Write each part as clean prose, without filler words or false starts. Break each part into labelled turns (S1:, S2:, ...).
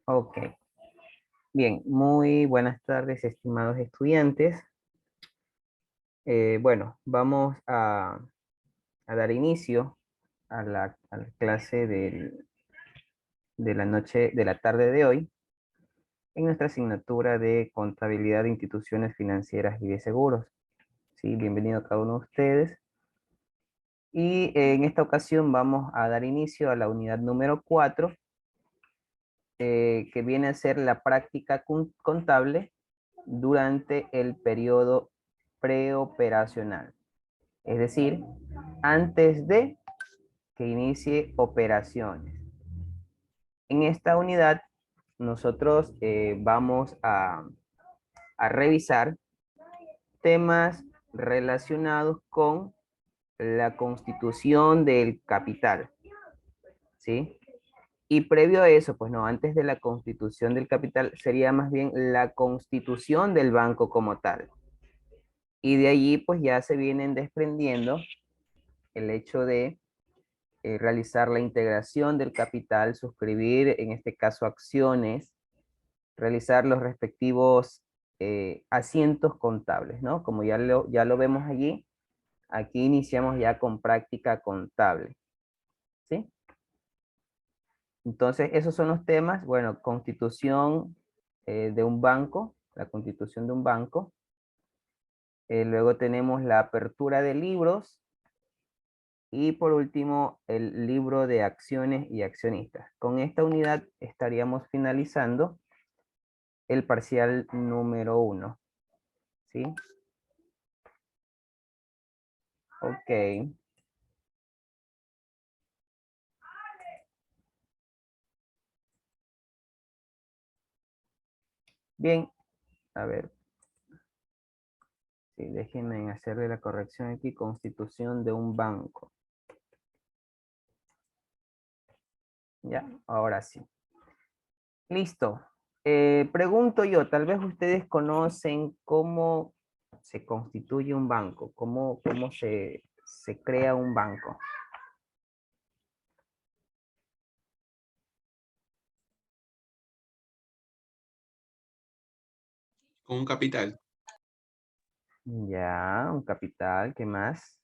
S1: Ok, bien, muy buenas tardes, estimados estudiantes. Bueno, vamos a dar inicio a la clase de la noche, de la tarde de hoy, en nuestra asignatura de Contabilidad de Instituciones Financieras y de Seguros. Sí, bienvenido a cada uno de ustedes. Y en esta ocasión vamos a dar inicio a la unidad número 4, que viene a ser la práctica contable durante el periodo preoperacional. Es decir, antes de que inicie operaciones. En esta unidad, nosotros vamos a revisar temas relacionados con la constitución del capital, ¿sí? Y previo a eso, pues no, antes de la constitución del capital sería más bien la constitución del banco como tal. Y de allí pues ya se vienen desprendiendo el hecho de realizar la integración del capital, suscribir en este caso acciones, realizar los respectivos asientos contables, ¿no? Como ya lo vemos allí, aquí iniciamos ya con práctica contable, ¿sí? Entonces, esos son los temas, bueno, constitución de un banco, la constitución de un banco. Luego tenemos la apertura de libros. Y por último, el libro de acciones y accionistas. Con esta unidad estaríamos finalizando el parcial número 1. ¿Sí? Ok. Bien, a ver. Sí, déjenme hacerle la corrección aquí. Constitución de un banco. Ya, ahora sí. Listo. Pregunto yo, tal vez ustedes conocen cómo se constituye un banco, cómo se crea un banco.
S2: Con un capital.
S1: Ya, un capital, ¿qué más?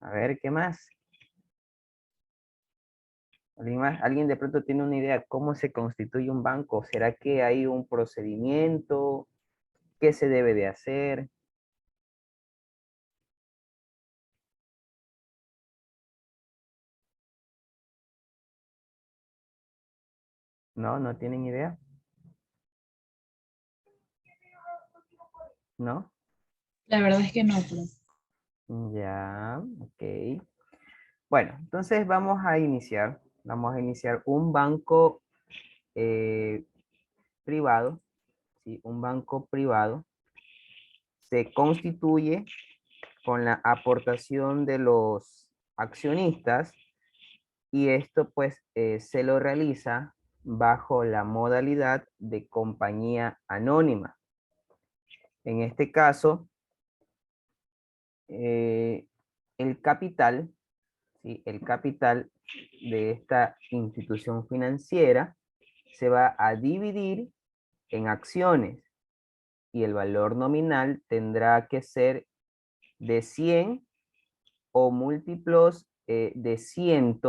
S1: A ver, ¿qué más? ¿Alguien más? ¿Alguien de pronto tiene una idea cómo se constituye un banco? ¿Será que hay un procedimiento? ¿Qué se debe de hacer? ¿No? ¿No tienen idea? ¿No?
S3: La verdad es que no, profe.
S1: Ya, ok. Bueno, entonces vamos a iniciar. Vamos a iniciar un banco eh, privado. ¿Sí? Un banco privado se constituye con la aportación de los accionistas y esto pues se lo realiza bajo la modalidad de compañía anónima. En este caso, eh, el capital, ¿sí? El capital de esta institución financiera se va a dividir en acciones y el valor nominal tendrá que ser de 100 o múltiplos de 100,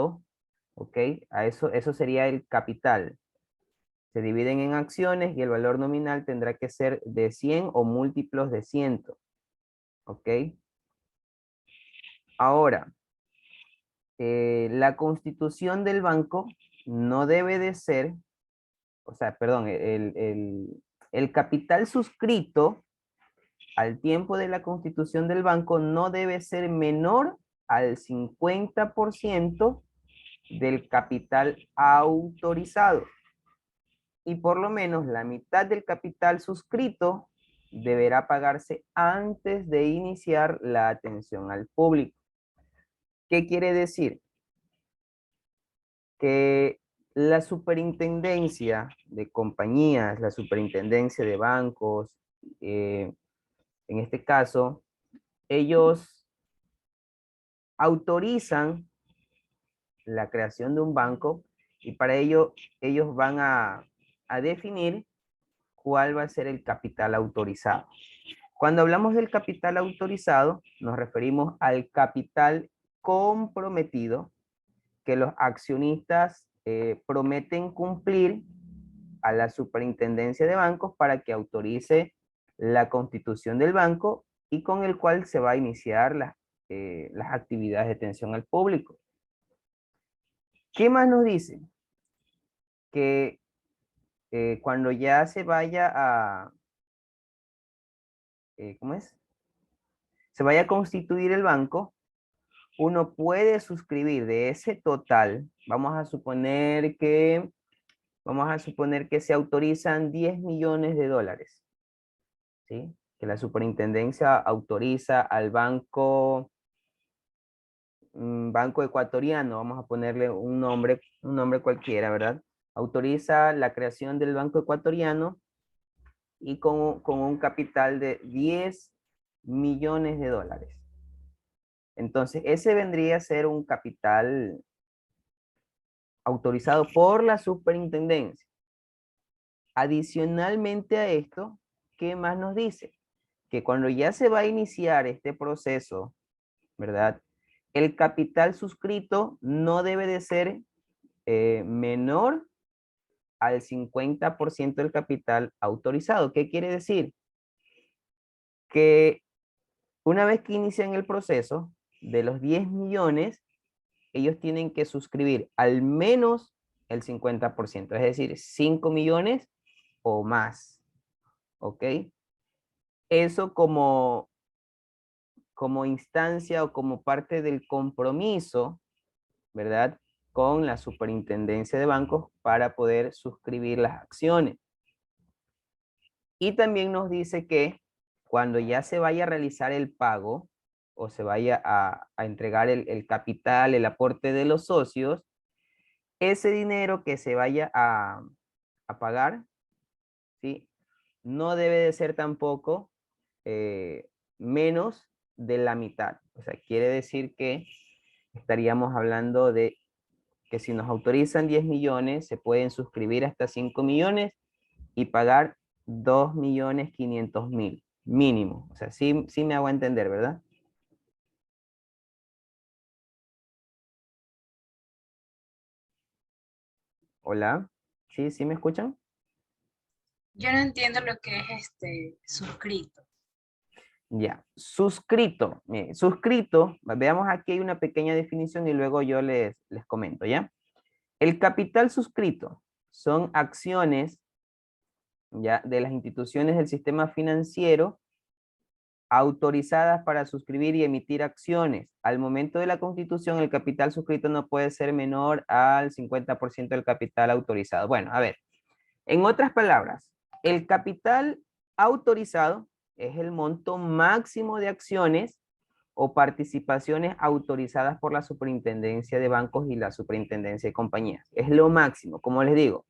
S1: ¿ok? Eso sería el capital. Se dividen en acciones y el valor nominal tendrá que ser de 100 o múltiplos de 100, ¿ok? Ahora, la constitución del banco no debe de ser, o sea, perdón, el capital suscrito al tiempo de la constitución del banco no debe ser menor al 50% del capital autorizado y por lo menos la mitad del capital suscrito deberá pagarse antes de iniciar la atención al público. ¿Qué quiere decir? Que la superintendencia de compañías, la superintendencia de bancos, en este caso, ellos autorizan la creación de un banco y para ello ellos van a definir cuál va a ser el capital autorizado. Cuando hablamos del capital autorizado, nos referimos al capital comprometido que los accionistas prometen cumplir a la superintendencia de bancos para que autorice la constitución del banco y con el cual se va a iniciar las actividades de atención al público. ¿Qué más nos dice? Que cuando ya se vaya a, ¿cómo es? Se vaya a constituir el banco, uno puede suscribir de ese total, vamos a suponer que se autorizan 10 millones de dólares, ¿sí? Que la superintendencia autoriza al banco, banco ecuatoriano, vamos a ponerle un nombre cualquiera, ¿verdad? Autoriza la creación del banco ecuatoriano y con un capital de 10 millones de dólares. Entonces, ese vendría a ser un capital autorizado por la superintendencia. Adicionalmente a esto, ¿qué más nos dice? Que cuando ya se va a iniciar este proceso, ¿verdad? El capital suscrito no debe de ser menor al 50% del capital autorizado. ¿Qué quiere decir? Que una vez que inician el proceso, de los 10 millones, ellos tienen que suscribir al menos el 50%, es decir, 5 millones o más, ¿ok? Eso como instancia o como parte del compromiso, ¿verdad? Con la superintendencia de bancos para poder suscribir las acciones. Y también nos dice que cuando ya se vaya a realizar el pago o se vaya a entregar el capital, el aporte de los socios, ese dinero que se vaya a pagar, ¿sí? No debe de ser tampoco menos de la mitad. O sea, quiere decir que estaríamos hablando de que si nos autorizan 10 millones, se pueden suscribir hasta 5 millones y pagar 2.500.000 mínimo. O sea, sí me hago entender, ¿verdad? Hola, ¿sí me escuchan?
S3: Yo no entiendo lo que es suscrito.
S1: Ya, suscrito. Mire, suscrito, veamos aquí hay una pequeña definición y luego yo les comento, ¿ya? El capital suscrito son acciones, ¿ya? De las instituciones del sistema financiero autorizadas para suscribir y emitir acciones. Al momento de la constitución, el capital suscrito no puede ser menor al 50% del capital autorizado. Bueno, a ver, en otras palabras, el capital autorizado es el monto máximo de acciones o participaciones autorizadas por la superintendencia de bancos y la superintendencia de compañías. Es lo máximo, como les digo.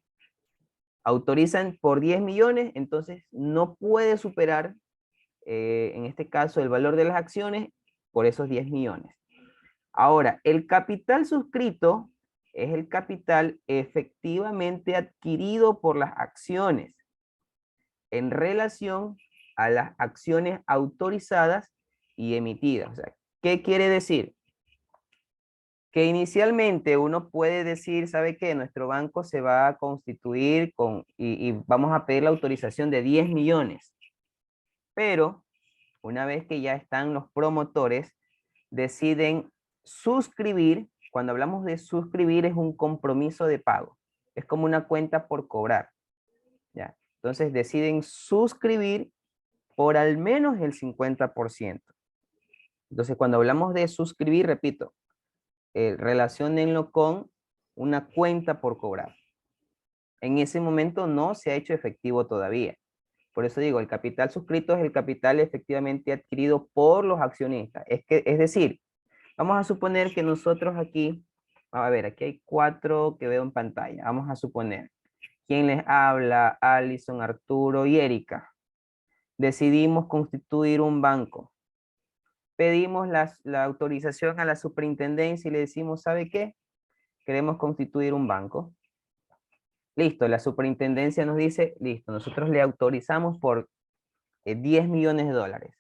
S1: Autorizan por 10 millones, entonces no puede superar en este caso, el valor de las acciones por esos 10 millones. Ahora, el capital suscrito es el capital efectivamente adquirido por las acciones en relación a las acciones autorizadas y emitidas. O sea, ¿qué quiere decir? Que inicialmente uno puede decir, ¿sabe qué? Nuestro banco se va a constituir y vamos a pedir la autorización de 10 millones. Pero una vez que ya están los promotores, deciden suscribir. Cuando hablamos de suscribir es un compromiso de pago. Es como una cuenta por cobrar. ¿Ya? Entonces deciden suscribir por al menos el 50%. Entonces cuando hablamos de suscribir, repito, relaciónenlo con una cuenta por cobrar. En ese momento no se ha hecho efectivo todavía. Por eso digo, el capital suscrito es el capital efectivamente adquirido por los accionistas. Es decir, vamos a suponer que nosotros aquí, a ver, aquí hay 4 que veo en pantalla. Vamos a suponer, ¿quién les habla? Alison, Arturo y Erika. Decidimos constituir un banco. Pedimos la autorización a la superintendencia y le decimos, ¿sabe qué? Queremos constituir un banco. Listo, la superintendencia nos dice, listo, nosotros le autorizamos por 10 millones de dólares.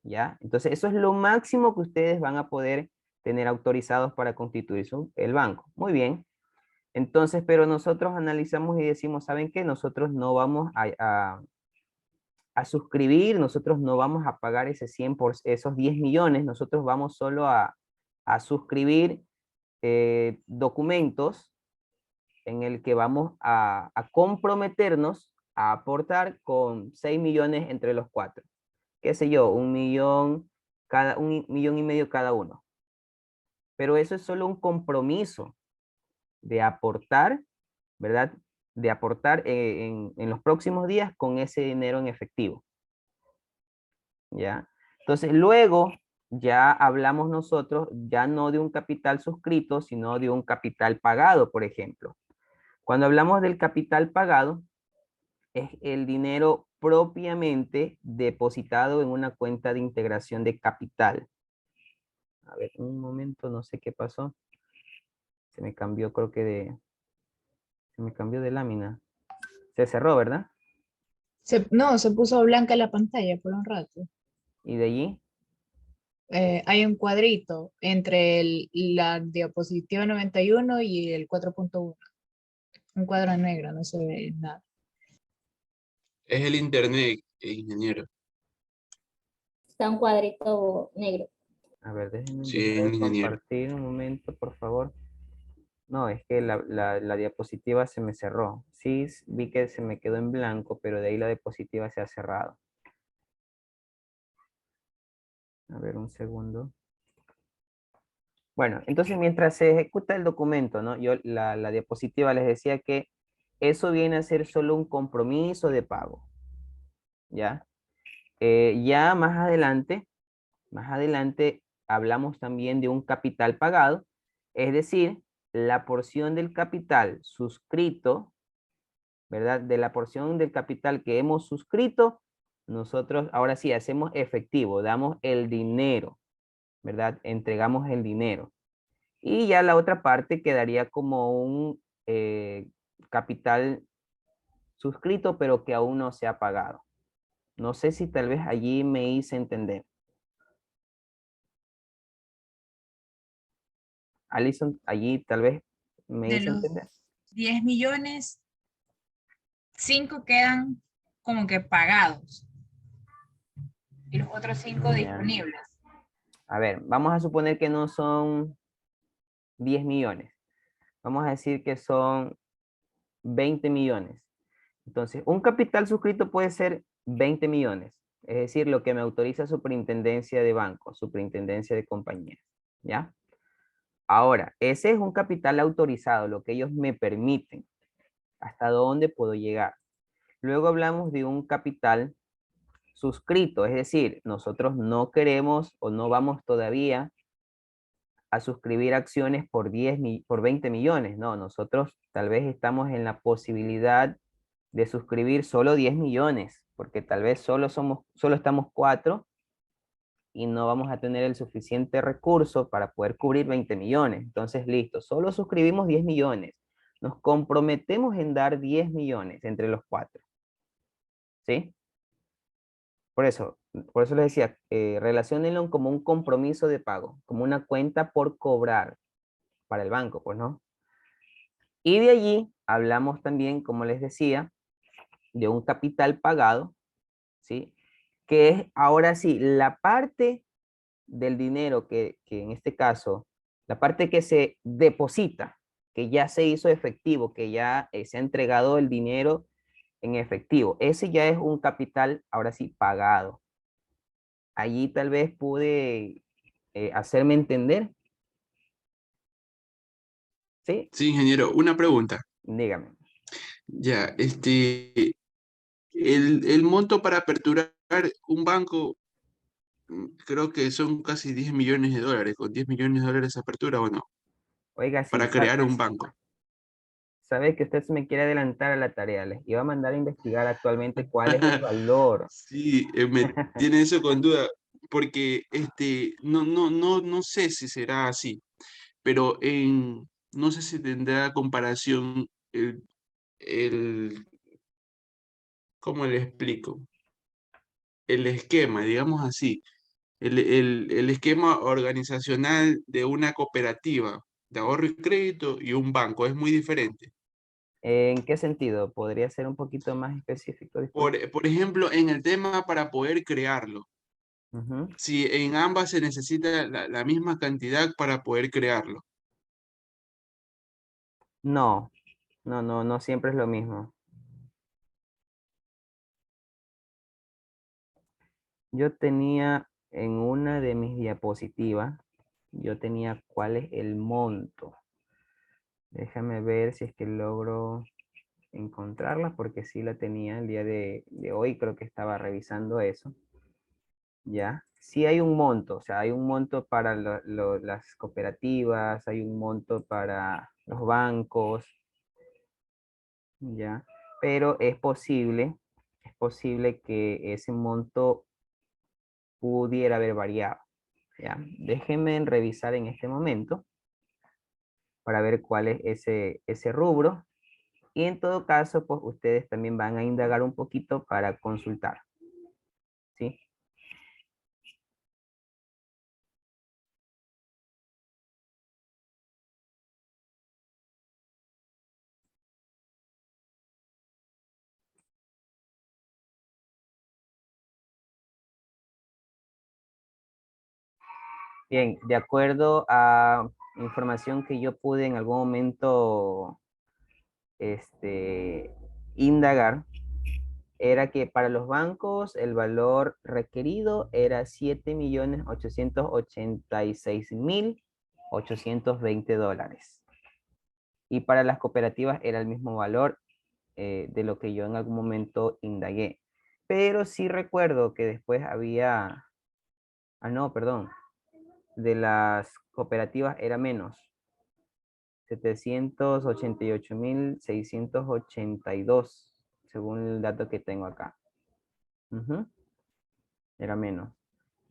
S1: ¿Ya? Entonces, eso es lo máximo que ustedes van a poder tener autorizados para constituir el banco. Muy bien. Entonces, pero nosotros analizamos y decimos, ¿saben qué? Nosotros no vamos a suscribir, nosotros no vamos a pagar ese 100 por esos 10 millones, nosotros vamos solo a suscribir documentos en el que vamos a comprometernos a aportar con 6 millones entre los 4. Qué sé yo, 1 millón, un millón y medio cada uno. Pero eso es solo un compromiso de aportar, ¿verdad? De aportar en los próximos días con ese dinero en efectivo. ¿Ya? Entonces, luego ya hablamos nosotros ya no de un capital suscrito, sino de un capital pagado, por ejemplo. Cuando hablamos del capital pagado, es el dinero propiamente depositado en una cuenta de integración de capital. A ver, un momento, no sé qué pasó. Se me cambió, creo que se me cambió de lámina. Se cerró, ¿verdad?
S2: No, se puso blanca la pantalla por un rato.
S1: Y de allí,
S2: Hay un cuadrito entre la diapositiva 91 y el 4.1. Un cuadro negro, no se ve nada.
S4: Es el internet, ingeniero.
S5: Está un cuadrito negro.
S1: a ver, déjenme
S4: Sí,
S1: dejar de
S4: ingeniero.
S1: compartir un momento, por favor. No, es que la diapositiva se me cerró. Sí, vi que se me quedó en blanco, pero de ahí la diapositiva se ha cerrado. A ver, un segundo. Bueno, entonces mientras se ejecuta el documento, ¿no? Yo la diapositiva les decía que eso viene a ser solo un compromiso de pago. ¿Ya? Ya más adelante hablamos también de un capital pagado, es decir, la porción del capital suscrito, ¿verdad? De la porción del capital que hemos suscrito, nosotros ahora sí hacemos efectivo, damos el dinero, ¿verdad? Entregamos el dinero. Y ya la otra parte quedaría como un capital suscrito, pero que aún no se ha pagado. No sé si tal vez allí me hice entender. Alison, allí tal vez me
S3: De
S1: hice
S3: los
S1: entender.
S3: 10 millones, 5 quedan como que pagados y los otros 5
S1: Ya.
S3: disponibles.
S1: A ver, vamos a suponer que no son 10 millones. Vamos a decir que son 20 millones. Entonces, un capital suscrito puede ser 20 millones. Es decir, lo que me autoriza superintendencia de banco, superintendencia de compañías. ¿Ya? Ahora, ese es un capital autorizado, lo que ellos me permiten. ¿Hasta dónde puedo llegar? Luego hablamos de un capital suscrito, es decir, nosotros no queremos o no vamos todavía a suscribir acciones por 20 millones, no, nosotros tal vez estamos en la posibilidad de suscribir solo 10 millones, porque tal vez solo estamos 4 y no vamos a tener el suficiente recurso para poder cubrir 20 millones. Entonces, listo, solo suscribimos 10 millones. Nos comprometemos en dar 10 millones entre los 4. ¿Sí? Por eso les decía, relaciónenlo como un compromiso de pago, como una cuenta por cobrar para el banco, pues, ¿no? Y de allí hablamos también, como les decía, de un capital pagado, ¿sí? Que es ahora sí, la parte del dinero que en este caso, la parte que se deposita, que ya se hizo efectivo, que ya se ha entregado el dinero en efectivo. Ese ya es un capital, ahora sí, pagado. Allí tal vez pude hacerme entender. ¿Sí?
S4: Sí, ingeniero, una pregunta.
S1: Dígame.
S4: Ya, El monto para aperturar un banco, creo que son casi 10 millones de dólares. ¿Con 10 millones de dólares apertura o no?
S1: Oiga, sí,
S4: Para crear un banco.
S1: sabe que usted se me quiere adelantar a la tarea. Les iba a mandar a investigar actualmente cuál es el valor.
S4: Sí, me tiene eso con duda, porque no sé si será así, pero no sé si tendrá comparación el, ¿cómo le explico? El esquema, digamos así, el esquema organizacional de una cooperativa de ahorro y crédito y un banco es muy diferente.
S1: ¿En qué sentido? ¿Podría ser un poquito más específico? Disculpe.
S4: Por ejemplo, en el tema para poder crearlo,
S1: Ujú.
S4: si en ambas se necesita la misma cantidad para poder crearlo.
S1: No, no siempre es lo mismo. Yo tenía en una de mis diapositivas, yo tenía cuál es el monto. Déjame ver si es que logro encontrarla, porque sí la tenía el día de hoy, creo que estaba revisando eso. ¿Ya? Sí hay un monto, o sea, hay un monto para las cooperativas, hay un monto para los bancos, ¿ya? Pero es posible que ese monto pudiera haber variado, ¿ya? Déjenme revisar en este momento para ver cuál es ese rubro. Y en todo caso, pues ustedes también van a indagar un poquito para consultar, ¿sí? Bien, de acuerdo a información que yo pude en algún momento indagar, era que para los bancos el valor requerido era 7.886.820 dólares. Y para las cooperativas era el mismo valor de lo que yo en algún momento indagué. Pero sí recuerdo que después había, no, perdón, de las cooperativas era menos. 788.682 según el dato que tengo acá. Ujú, era menos.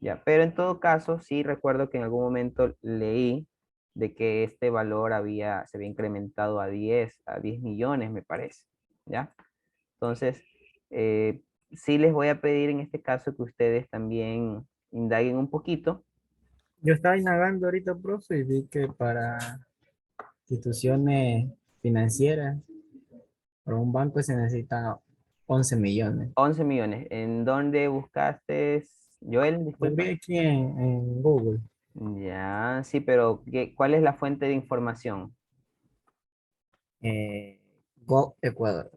S1: Ya, pero en todo caso, sí recuerdo que en algún momento leí de que este valor se había incrementado a 10 millones, me parece. ¿Ya? Entonces, sí les voy a pedir en este caso que ustedes también indaguen un poquito.
S6: Yo estaba indagando ahorita, profe, y vi que para instituciones financieras, para un banco se necesitan 11 millones.
S1: 11 millones. ¿En dónde buscaste, Joel?
S6: Lo vi
S1: Disculpa.
S6: aquí en Google.
S1: Ya, sí, pero ¿cuál es la fuente de información?
S6: eh, Go Ecuador.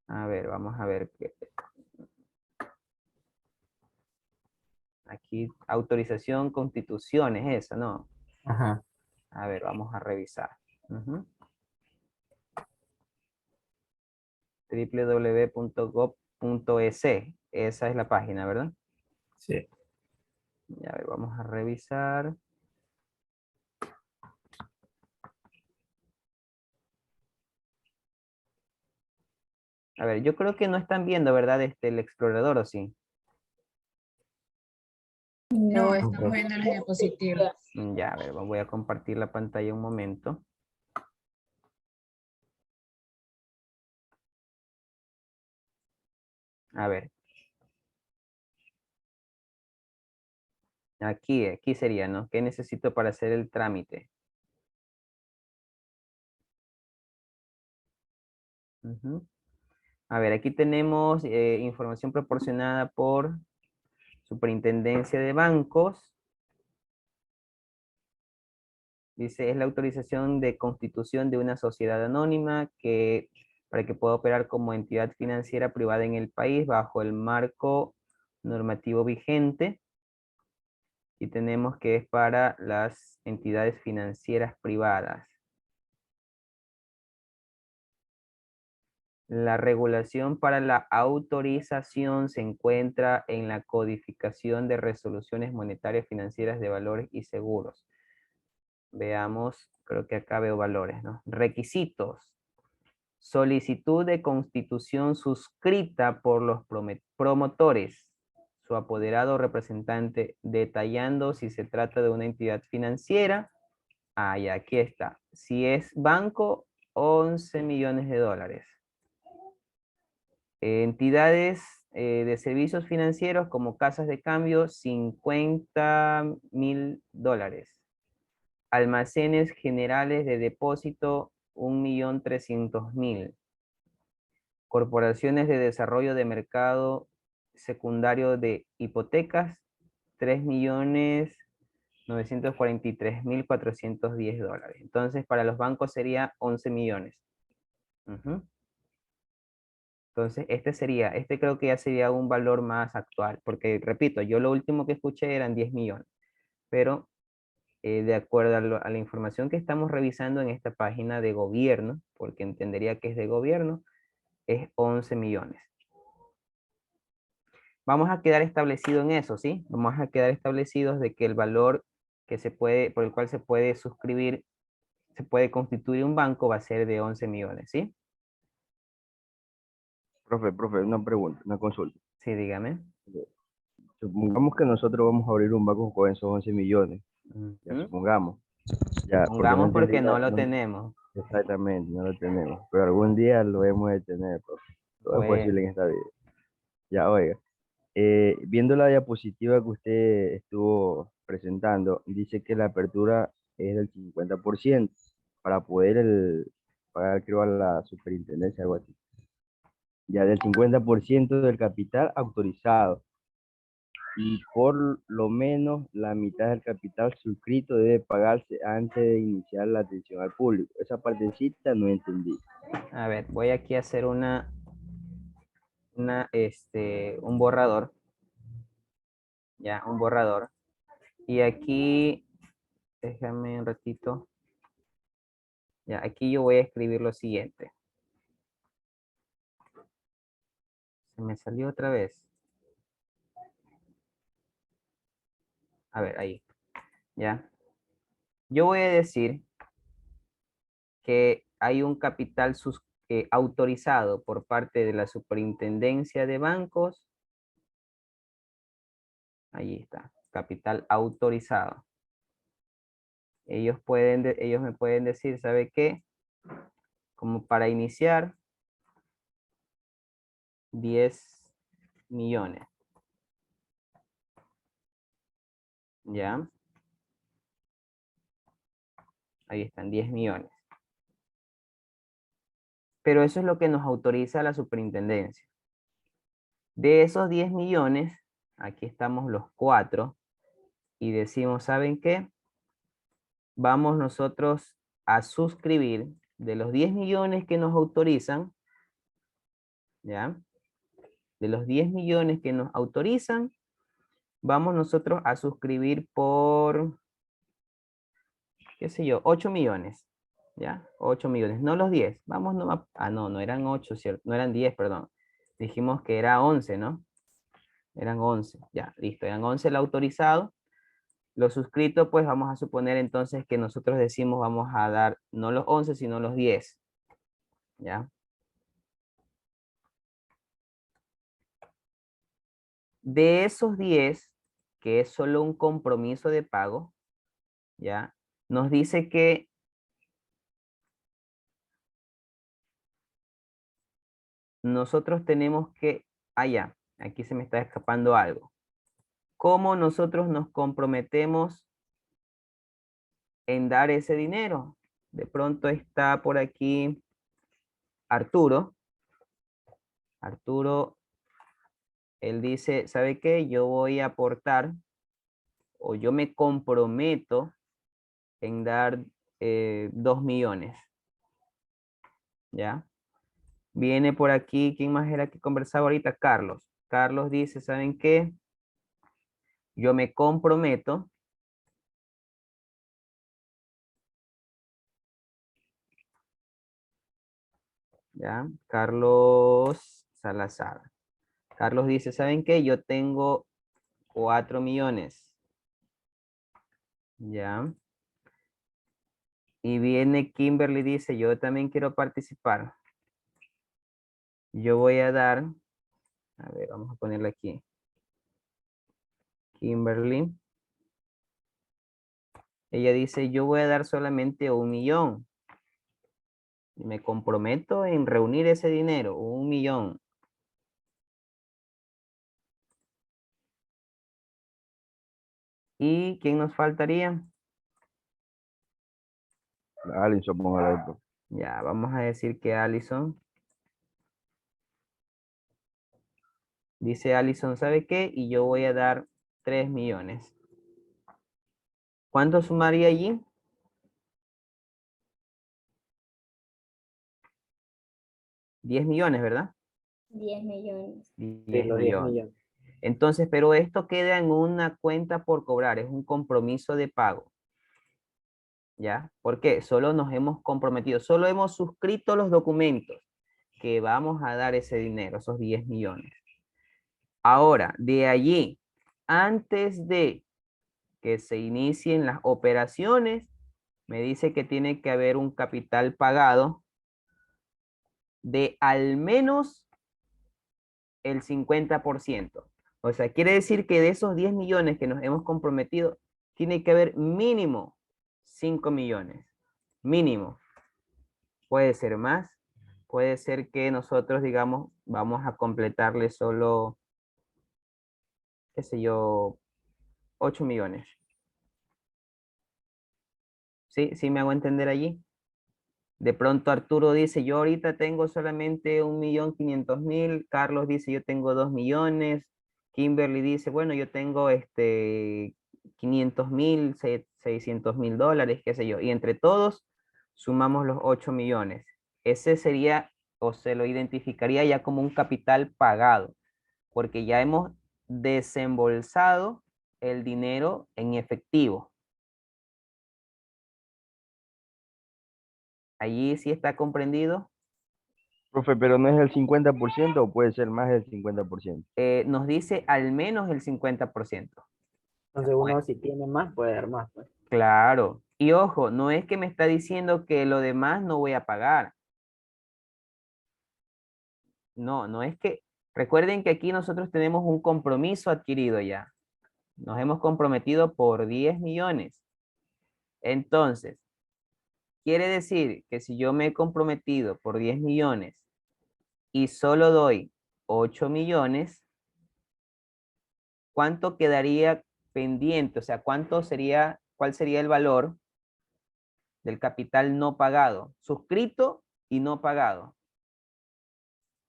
S1: A ver, vamos a ver. Aquí, autorización, constitución, es esa, ¿no?
S6: Ajá.
S1: A ver, vamos a revisar. Ujú. www.gov.es. Esa es la página, ¿verdad?
S6: Sí.
S1: Ya, a ver, vamos a revisar. A ver, yo creo que no están viendo, ¿verdad? El explorador, ¿o sí?
S2: No,
S3: No,
S6: No,
S2: estamos
S6: profe.
S2: viendo las diapositivas.
S1: Ya, a ver, voy a compartir la pantalla un momento. A ver, aquí sería, ¿no? ¿Qué necesito para hacer el trámite? Ujú. A ver, aquí tenemos información proporcionada por Superintendencia de Bancos. Dice, es la autorización de constitución de una sociedad anónima para que pueda operar como entidad financiera privada en el país bajo el marco normativo vigente. Y tenemos que es para las entidades financieras privadas. La regulación para la autorización se encuentra en la codificación de resoluciones monetarias, financieras, de valores y seguros. Veamos, creo que acá veo valores, ¿no? Requisitos. Solicitud de constitución suscrita por los promotores, su apoderado o representante, detallando si se trata de una entidad financiera. Ah, ya, aquí está. Si es banco, 11 millones de dólares. Entidades de servicios financieros como casas de cambio, 50.000 dólares. Almacenes generales de depósito, 1.300.000. Corporaciones de desarrollo de mercado secundario de hipotecas, 3.943.410 dólares. Entonces, para los bancos sería 11 millones. Ujú. Entonces, este creo que ya sería un valor más actual, porque repito, yo lo último que escuché eran 10 millones, pero de acuerdo a la información que estamos revisando en esta página de gobierno, porque entendería que es de gobierno, es 11 millones. Vamos a quedar establecido en eso, ¿sí? Vamos a quedar establecidos de que el valor que se puede, por el cual se puede suscribir, se puede constituir un banco va a ser de 11 millones, ¿sí?
S7: Profe, una pregunta, una consulta.
S1: Sí, dígame.
S7: Supongamos que nosotros vamos a abrir un banco con esos 11 millones. Ya
S1: Ujú.
S7: supongamos. Ya, porque no
S1: Pongamos
S7: entendí
S1: porque no lo tenemos.
S7: exactamente, no lo tenemos. Pero algún día lo hemos de tener, profe. Todo es
S1: Pues,
S7: posible en esta vida. Ya, oiga. Viendo la diapositiva que usted estuvo presentando, dice que la apertura es del 50% para poder pagar, creo, a la superintendencia, algo así. Ya del 50% del capital autorizado. Y por lo menos la mitad del capital suscrito debe pagarse antes de iniciar la atención al público. Esa partecita no entendí.
S1: a ver, voy aquí a hacer un borrador. Ya, un borrador. Y aquí, déjame un ratito. Ya, aquí yo voy a escribir lo siguiente. Se me salió otra vez. A ver, ahí. Ya. Yo voy a decir que hay un capital autorizado por parte de la Superintendencia de Bancos. Ahí está. Capital autorizado. Ellos me pueden decir, ¿sabe qué? Como para iniciar, 10 millones. ¿Ya? Ahí están, 10 millones. Pero eso es lo que nos autoriza la superintendencia. De esos 10 millones, aquí estamos los 4, y decimos, ¿saben qué? Vamos nosotros a suscribir de los 10 millones que nos autorizan, ¿ya? De los 10 millones que nos autorizan, vamos nosotros a suscribir por, qué sé yo, 8 millones, ¿ya? 8 millones, no los 10, vamos nomás, no eran 8, ¿cierto? No eran 10, perdón. Dijimos que era 11, ¿no? Eran 11, ya, listo, eran 11 el autorizado. Los suscritos, pues vamos a suponer entonces que nosotros decimos vamos a dar no los 11, sino los 10, ¿ya? De esos 10, que es solo un compromiso de pago, ¿ya? Nos dice que nosotros tenemos que, ya, aquí se me está escapando algo. ¿Cómo nosotros nos comprometemos en dar ese dinero? De pronto está por aquí Arturo. Arturo, él dice, ¿sabe qué? Yo voy a aportar, o yo me comprometo en dar 2 millones. ¿Ya? Viene por aquí, ¿quién más era que conversaba ahorita? Carlos. Carlos dice, ¿saben qué? Yo me comprometo ¿ya? Carlos Salazar. Carlos dice, ¿saben qué? Yo tengo 4 millones. ¿Ya? Y viene Kimberly, dice, yo también quiero participar. Yo voy a dar, a ver, vamos a ponerle aquí. Kimberly. Ella dice, yo voy a dar solamente 1 millón. Me comprometo en reunir ese dinero, 1 millón. ¿Y quién nos faltaría?
S7: Alison, póngala ahí, pues.
S1: Ya, vamos a decir que Allison. Dice Allison, ¿sabe qué? Y yo voy a dar 3 millones. ¿Cuánto sumaría allí? 10 millones, ¿verdad?
S5: 10 millones.
S1: 10
S6: los 10
S1: millones.
S6: millones.
S1: Entonces, pero esto queda en una cuenta por cobrar, es un compromiso de pago. ¿Ya? Porque solo nos hemos comprometido, solo hemos suscrito los documentos que vamos a dar ese dinero, esos 10 millones. Ahora, de allí, antes de que se inicien las operaciones, me dice que tiene que haber un capital pagado de al menos el 50%. O sea, quiere decir que de esos 10 millones que nos hemos comprometido, tiene que haber mínimo 5 millones. Mínimo. Puede ser más. Puede ser que nosotros, digamos, vamos a completarle solo, qué sé yo, 8 millones. ¿Sí? ¿Sí me hago entender allí? De pronto Arturo dice, yo ahorita tengo solamente 1.500.000. Carlos dice, yo tengo 2 millones. Kimberly dice, bueno, yo tengo 500.000, $600.000, qué sé yo. Y entre todos sumamos los 8 millones. Ese sería, o se lo identificaría ya como un capital pagado, porque ya hemos desembolsado el dinero en efectivo. Allí sí está comprendido.
S7: Profe, pero no es el 50% o puede ser más del 50%.
S1: Nos dice al menos el 50%.
S6: Entonces uno si tiene más puede dar más, pues.
S1: Claro. Y ojo, no es que me está diciendo que lo demás no voy a pagar. No, no es que... Recuerden que aquí nosotros tenemos un compromiso adquirido ya. Nos hemos comprometido por 10 millones. Entonces, quiere decir que si yo me he comprometido por 10 millones y solo doy 8 millones, ¿cuánto quedaría pendiente? O sea, ¿cuánto sería, cuál sería el valor del capital no pagado? Suscrito y no pagado.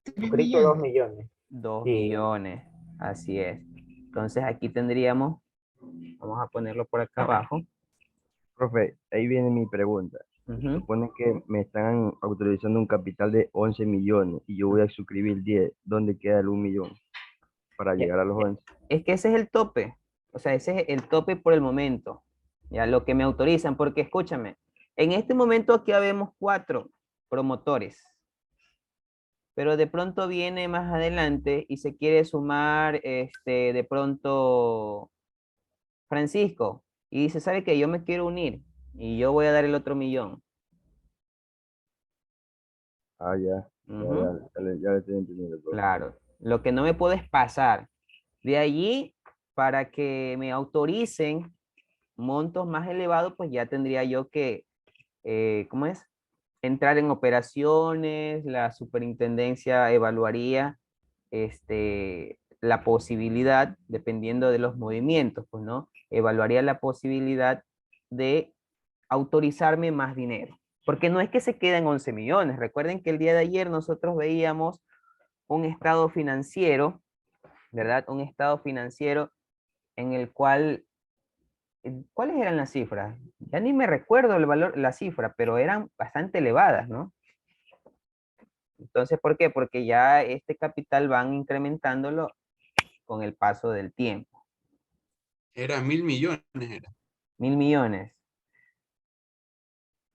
S2: 3
S6: Suscrito 2
S2: millones.
S6: millones.
S1: 2
S6: Sí.
S1: millones. Así es. Entonces aquí tendríamos, vamos a ponerlo por acá abajo.
S7: Profe, ahí viene mi pregunta.
S1: Ujú.
S7: Supone que me están autorizando un capital de 11 millones y yo voy a suscribir 10. ¿Dónde queda el 1 millón para
S6: Ya.
S7: llegar a los 11?
S1: Es que ese es el tope. O sea, ese es el tope por el momento. Ya lo que me autorizan, porque escúchame, en este momento aquí habemos 4 promotores, pero de pronto viene más adelante y se quiere sumar de pronto Francisco y dice, ¿sabe qué? Yo me quiero unir y yo voy a dar el otro millón.
S7: Ah, ya.
S1: Ujú.
S7: Ya le estoy entendiendo, profe.
S1: Claro, lo que no me puedo es pasar. De allí, para que me autoricen montos más elevados, pues ya tendría yo que, ¿cómo es? Entrar en operaciones, la superintendencia evaluaría la posibilidad, dependiendo de los movimientos, pues, ¿no? Evaluaría la posibilidad de autorizarme más dinero. Porque no es que se queden 11 millones. Recuerden que el día de ayer nosotros veíamos un estado financiero, ¿verdad? Un estado financiero en el cual, ¿cuáles eran las cifras? Ya ni me recuerdo el valor, la cifra, pero eran bastante elevadas, ¿no? Entonces, ¿por qué? Porque ya este capital van incrementándolo con el paso del tiempo.
S4: Era 1.000 millones, era.
S1: 1.000 millones.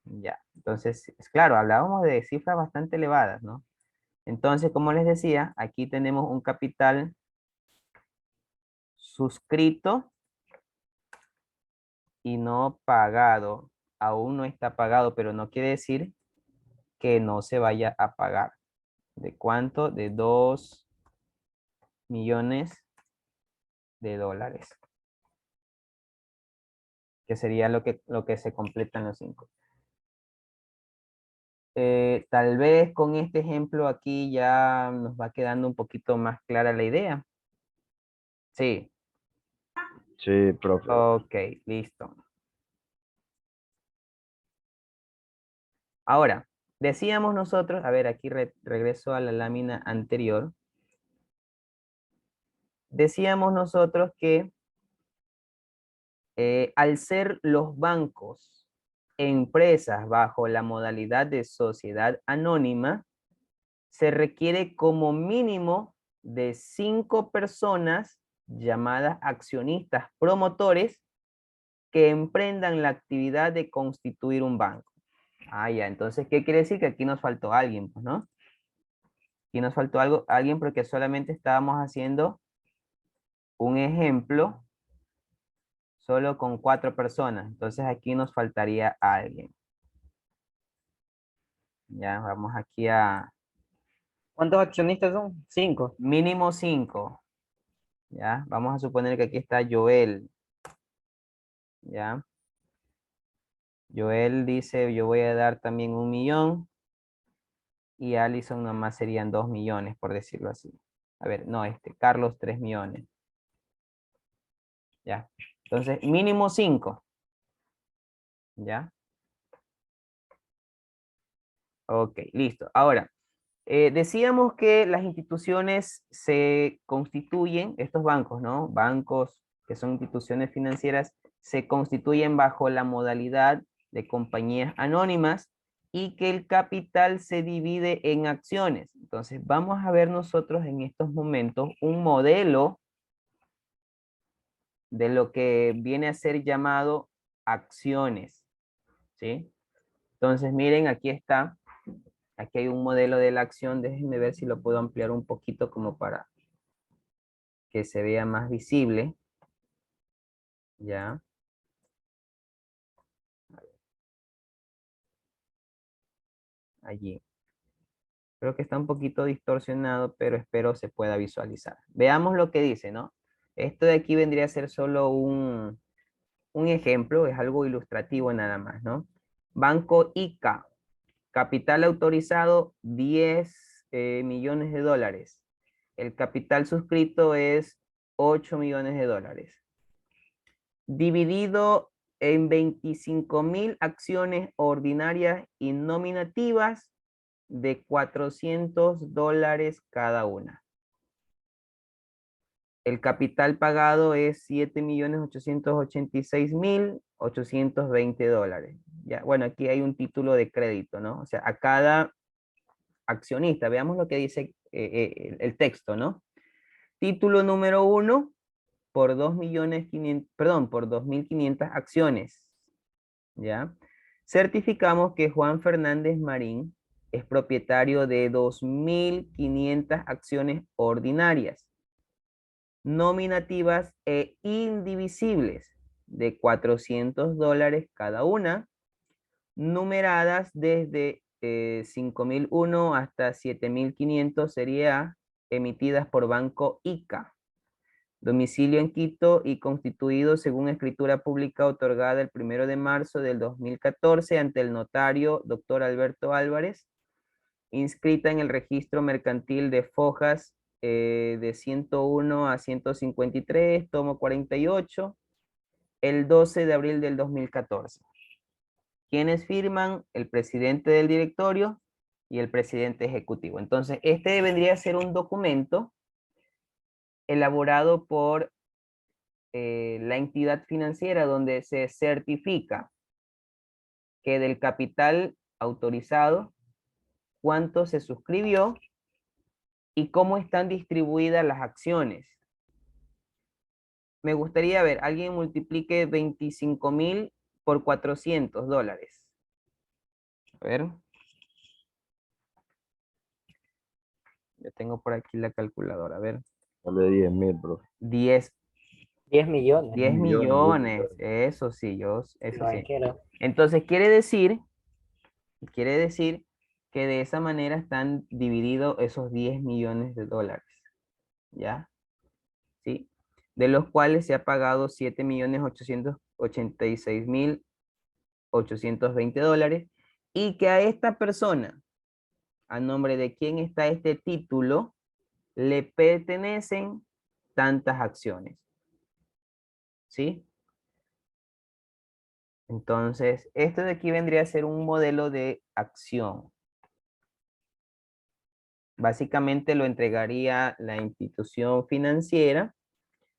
S1: Ya. Entonces, es claro, hablábamos de cifras bastante elevadas, ¿no? Entonces, como les decía, aquí tenemos un capital suscrito y no pagado. Aún no está pagado, pero no quiere decir que no se vaya a pagar. ¿De cuánto? De 2 millones de dólares. Que sería lo que se completa en los 5. Tal vez con este ejemplo aquí ya nos va quedando un poquito más clara la idea. Sí,
S7: Sí, profe.
S1: ok, listo. Ahora, decíamos nosotros, a ver, aquí regreso a la lámina anterior. Decíamos nosotros que al ser los bancos empresas bajo la modalidad de sociedad anónima, se requiere como mínimo de 5 personas llamadas accionistas promotores que emprendan la actividad de constituir un banco. Ah, ya, entonces, ¿qué quiere decir? Que aquí nos faltó alguien, pues, ¿no? Aquí nos faltó alguien porque solamente estábamos haciendo un ejemplo solo con 4 personas. Entonces aquí nos faltaría alguien. Ya, vamos aquí a
S8: ¿Cuántos accionistas son? 5.
S1: mínimo 5. Ya, vamos a suponer que aquí está Joel. Ya. Joel dice, yo voy a dar también 1 millón. Y Allison nomás serían 2 millones, por decirlo así. A ver, no, Carlos 3 millones. Ya. Entonces, mínimo 5. ¿Ya? Ok, listo. Ahora, decíamos que las instituciones se constituyen, estos bancos, ¿no? Bancos que son instituciones financieras, se constituyen bajo la modalidad de compañías anónimas y que el capital se divide en acciones. Entonces, vamos a ver nosotros en estos momentos un modelo de lo que viene a ser llamado acciones, ¿sí? Entonces, miren, aquí está. Aquí hay un modelo de la acción. Déjenme ver si lo puedo ampliar un poquito como para que se vea más visible. Ya. Allí. Creo que está un poquito distorsionado, pero espero se pueda visualizar. Veamos lo que dice, ¿no? Esto de aquí vendría a ser solo un ejemplo, es algo ilustrativo nada más, ¿no? Banco ICA, capital autorizado 10 millones de dólares. El capital suscrito es 8 millones de dólares. Dividido en 25,000 acciones ordinarias y nominativas de 400 dólares cada una. El capital pagado es 7,886,820 dólares. Ya, bueno, aquí hay un título de crédito, ¿no? O sea, a cada accionista, veamos lo que dice el texto, ¿no? Título número 1 por 2,500,000, perdón, por 2,500 acciones, ¿ya? Certificamos que Juan Fernández Marín es propietario de 2,500 acciones ordinarias, nominativas e indivisibles de 400 dólares cada una, numeradas desde 5,001 hasta 7,500 serie A, emitidas por Banco ICA. Domicilio en Quito y constituido según escritura pública otorgada el 1 de marzo del 2014 ante el notario Dr. Alberto Álvarez, inscrita en el registro mercantil de Fojas de 101 a 153, tomo 48, el 12 de abril del 2014. ¿Quiénes firman? El presidente del directorio y el presidente ejecutivo. Entonces, este vendría a ser un documento elaborado por la entidad financiera donde se certifica que del capital autorizado, cuánto se suscribió y cómo están distribuidas las acciones. Me gustaría ver, alguien multiplique 25,000 por 400 dólares. A ver. Yo tengo por aquí la calculadora. A ver.
S7: Sale 10.000, profe.
S1: 10
S8: 10 millones.
S1: 10 millones. Eso sí, eso sí.
S8: Banquero.
S1: Entonces quiere decir que de esa manera están divididos esos 10 millones de dólares. ¿Ya? ¿Sí? De los cuales se ha pagado 7.886.820 dólares y que a esta persona, a nombre de quien está este título, le pertenecen tantas acciones. ¿Sí? Entonces, esto de aquí vendría a ser un modelo de acción. Básicamente lo entregaría la institución financiera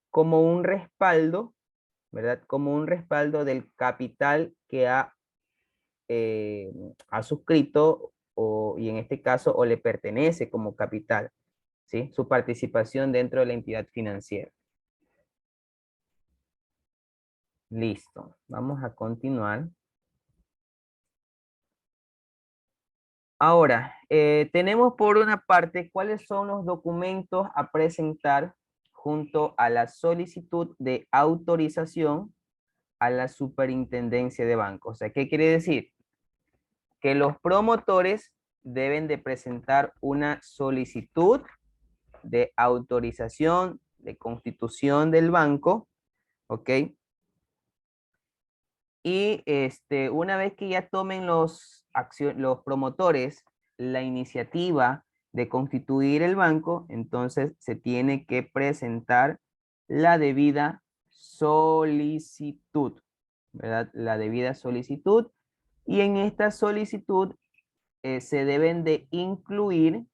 S1: como un respaldo, ¿verdad? Como un respaldo del capital que ha suscrito y en este caso o le pertenece como capital, ¿sí? Su participación dentro de la entidad financiera. Listo. Vamos a continuar. Ahora, tenemos por una parte cuáles son los documentos a presentar junto a la solicitud de autorización a la superintendencia de bancos. O sea, ¿qué quiere decir? Que los promotores deben de presentar una solicitud de autorización de constitución del banco, ¿ok? Y una vez que ya tomen los promotores la iniciativa de constituir el banco, entonces se tiene que presentar la debida solicitud, ¿verdad? La debida solicitud. Y en esta solicitud se deben de incluir,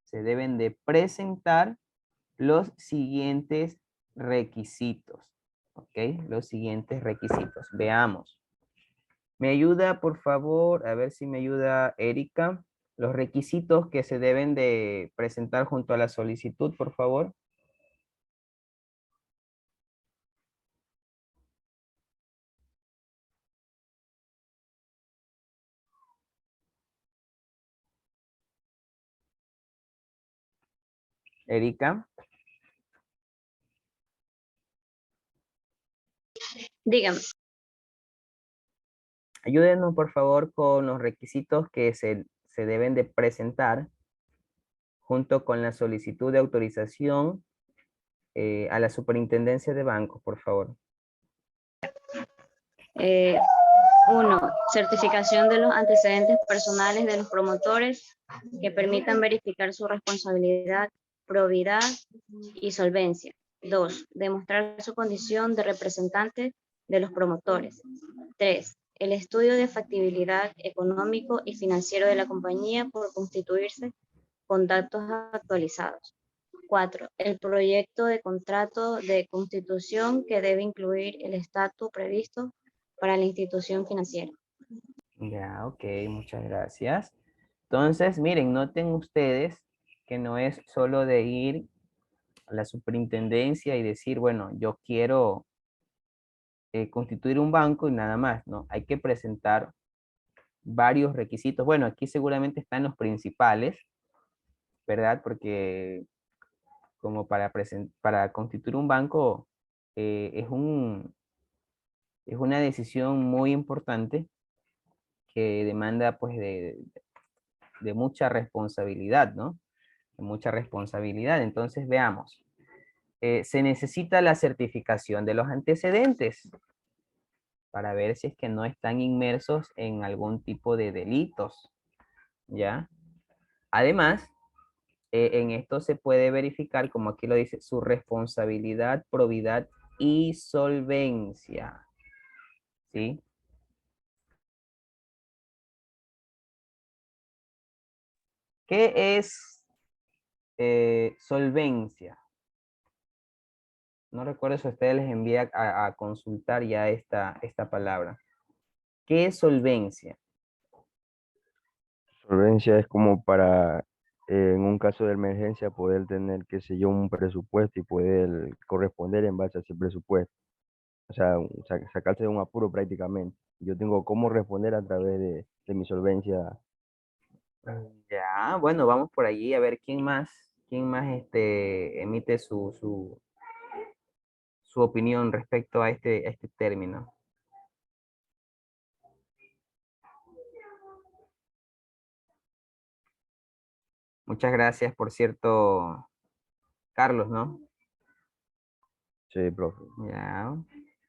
S1: se deben de presentar los siguientes requisitos. ¿Ok? Los siguientes requisitos. Veamos. ¿Me ayuda, por favor? A ver si me ayuda Erika. Los requisitos que se deben de presentar junto a la solicitud, por favor. Erika.
S5: Dígame.
S1: Ayúdenos, por favor, con los requisitos que se deben de presentar junto con la solicitud de autorización a la superintendencia de bancos, por favor.
S5: 1. Certificación de los antecedentes personales de los promotores que permitan verificar su responsabilidad, probidad y solvencia. 2. Demostrar su condición de representante de los promotores. 3. El estudio de factibilidad económico y financiero de la compañía por constituirse con datos actualizados. 4. El proyecto de contrato de constitución que debe incluir el estatus previsto para la institución financiera.
S1: Ya, ok, muchas gracias. Entonces, miren, noten ustedes que no es solo de ir a la superintendencia y decir, bueno, yo quiero constituir un banco y nada más, ¿no? Hay que presentar varios requisitos. Bueno, aquí seguramente están los principales, ¿verdad? Porque como para constituir un banco es una decisión muy importante que demanda pues de mucha responsabilidad, ¿no? De mucha responsabilidad. Entonces veamos. Se necesita la certificación de los antecedentes para ver si es que no están inmersos en algún tipo de delitos, ¿ya? Además, en esto se puede verificar, como aquí lo dice, su responsabilidad, probidad y solvencia, ¿sí? ¿Qué es solvencia? No recuerdo si a ustedes les envía a consultar ya esta palabra. ¿Qué es solvencia?
S7: Solvencia es como para, en un caso de emergencia, poder tener, qué sé yo, un presupuesto y poder corresponder en base a ese presupuesto. o sea, sacarse de un apuro prácticamente. Yo tengo cómo responder a través de mi solvencia.
S1: Ya, bueno, vamos por allí a ver quién más emite su opinión respecto a este término. Muchas gracias, por cierto, Carlos, ¿no?
S7: Sí, profe.
S1: Ya,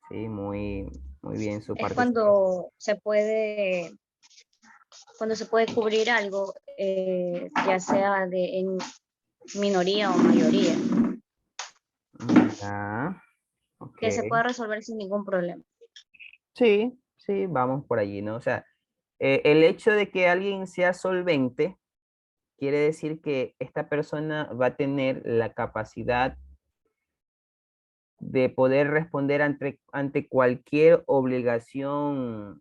S1: sí, muy bien su
S5: Es
S1: participación.
S5: cuando se puede cubrir algo, ya sea en minoría o mayoría,
S1: Ya,
S5: que se
S1: ok.
S5: pueda resolver sin ningún problema.
S1: Sí, sí, vamos por allí, ¿no? O sea, el hecho de que alguien sea solvente quiere decir que esta persona va a tener la capacidad de poder responder ante cualquier obligación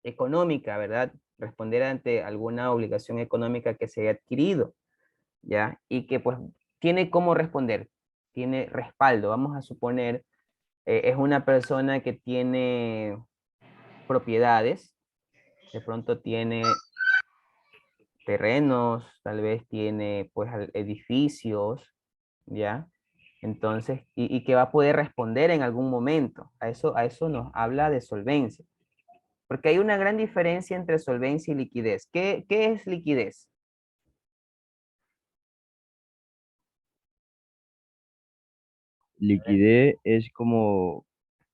S1: económica, ¿verdad? Responder ante alguna obligación económica que se haya adquirido, ¿ya? Y que pues tiene cómo responder, tiene respaldo. Vamos a suponer, es una persona que tiene propiedades, de pronto tiene terrenos, tal vez tiene pues edificios, ¿ya? Entonces, y que va a poder responder en algún momento. A eso nos habla de solvencia. Porque hay una gran diferencia entre solvencia y liquidez. ¿Qué es liquidez?
S7: Liquidez es como,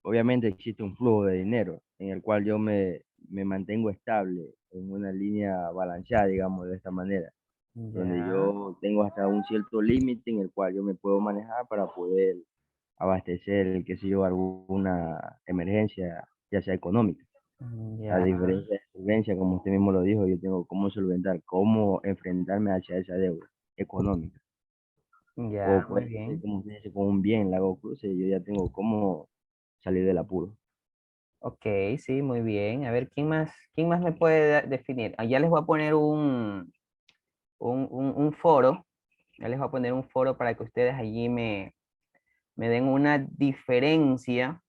S7: obviamente existe un flujo de dinero en el cual yo me mantengo estable en una línea balanceada, digamos, de esta manera, donde
S1: Ya,
S7: yo tengo hasta un cierto límite en el cual yo me puedo manejar para poder abastecer, qué sé yo, alguna emergencia, ya sea económica. A
S1: ya,
S7: diferencia de solvencia, como usted mismo lo dijo, yo tengo cómo solventar, cómo enfrentarme hacia esa deuda económica. O
S1: ya, muy
S7: puede ser,
S1: bien.
S7: como usted dice, con un bien, Lago Cruce, yo ya tengo cómo salir del apuro.
S1: Ok, sí, muy bien. A ver, quién más me puede definir? Ya les voy a poner un foro. Ya les voy a poner un foro para que ustedes allí me den una diferencia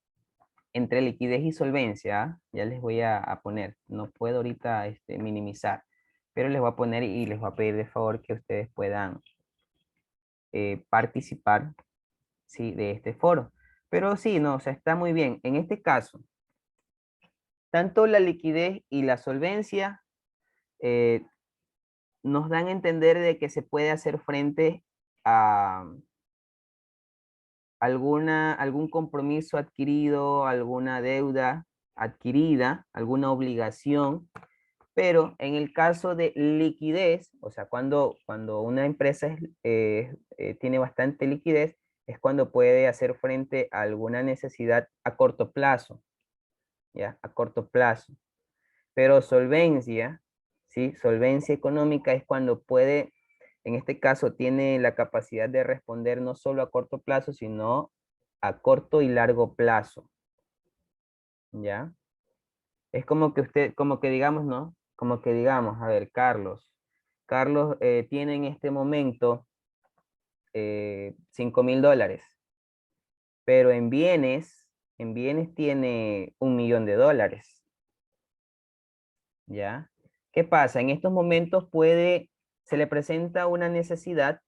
S1: entre liquidez y solvencia. ¿Ah? Ya les voy a poner. No puedo ahorita minimizar, pero les voy a poner y les voy a pedir de favor que ustedes puedan participar, ¿sí? De este foro. Pero sí, no, o sea, está muy bien. En este caso, tanto la liquidez y la solvencia eh, nos dan a entender de que se puede hacer frente a algún compromiso adquirido, alguna deuda adquirida, alguna obligación, pero en el caso de liquidez, o sea, cuando una empresa tiene bastante liquidez, es cuando puede hacer frente a alguna necesidad a corto plazo, ¿ya? A corto plazo. Pero solvencia, ¿sí? Solvencia económica es cuando puede, en este caso, tiene la capacidad de responder no solo a corto plazo, sino a corto y largo plazo, ¿ya? Es como que como que digamos, ¿no? Como que digamos, a ver, Carlos tiene en este momento $5,000, pero en bienes tiene $1,000,000, ¿ya? ¿Qué pasa? En estos momentos se le presenta una necesidad,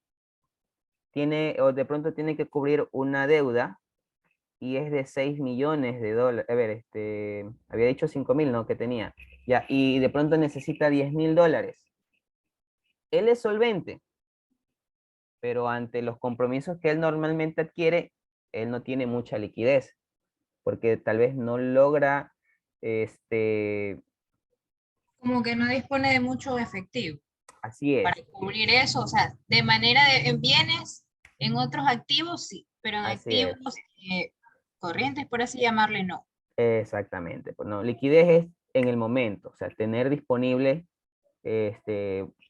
S1: o de pronto tiene que cubrir una deuda y es de $6,000,000. A ver, había dicho 5,000, ¿no? Que tenía. Ya, y de pronto necesita $10,000. Él es solvente, pero ante los compromisos que él normalmente adquiere, él no tiene mucha liquidez, porque tal vez no logra, este,
S3: Como que no dispone de mucho efectivo
S1: así es,
S3: para cubrir eso, o sea, de manera en bienes, en otros activos sí, pero en
S1: así es.
S3: activos corrientes, por así llamarle, no.
S1: Exactamente. Pues no, liquidez es en el momento, o sea, tener disponible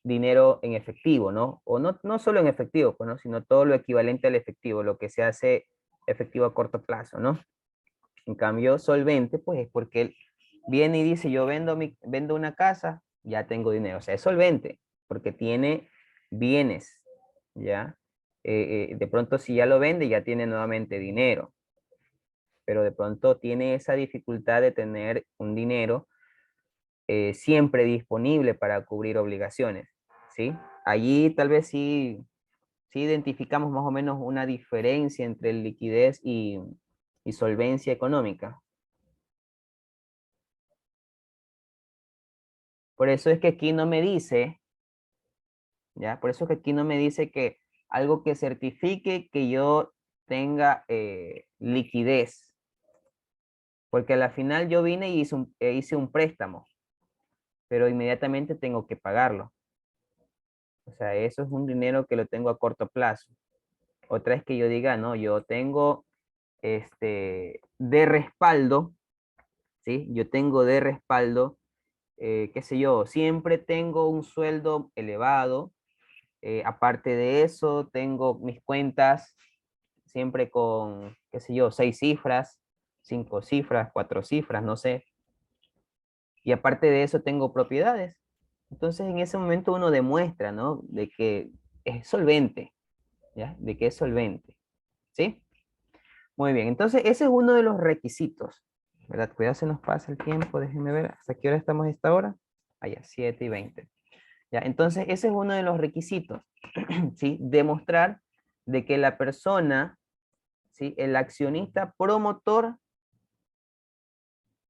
S1: dinero en efectivo, ¿no? O no solo en efectivo, pues, ¿no? Sino todo lo equivalente al efectivo, lo que se hace efectivo a corto plazo, ¿no? En cambio, solvente, pues es porque él viene y dice, yo vendo una casa, ya tengo dinero. O sea, es solvente, porque tiene bienes, ¿ya? De pronto, si ya lo vende, ya tiene nuevamente dinero. pero de pronto tiene esa dificultad de tener un dinero siempre disponible para cubrir obligaciones, ¿sí? Allí tal vez sí identificamos más o menos una diferencia entre liquidez y solvencia económica. Por eso es que aquí no me dice, ¿ya? Por eso es que aquí no me dice que algo que certifique que yo tenga liquidez. Porque a la final yo vine y hice un préstamo, pero inmediatamente tengo que pagarlo. O sea, eso es un dinero que lo tengo a corto plazo. Otra es que yo diga, no, yo tengo de respaldo, ¿sí? Yo tengo de respaldo, qué sé yo, siempre tengo un sueldo elevado. Aparte de eso, tengo mis cuentas siempre con, qué sé yo, 6 cifras, 5 cifras, 4 cifras, no sé. Y aparte de eso, tengo propiedades. Entonces, en ese momento uno demuestra, ¿no? De que es solvente, ¿ya? De que es solvente, ¿sí? Muy bien, entonces ese es uno de los requisitos, ¿verdad? Cuidado, se nos pasa el tiempo, déjenme ver, ¿hasta qué hora estamos a esta hora? Allá, 7:20. Ya, entonces ese es uno de los requisitos, ¿sí? Demostrar de que la persona, ¿sí? El accionista promotor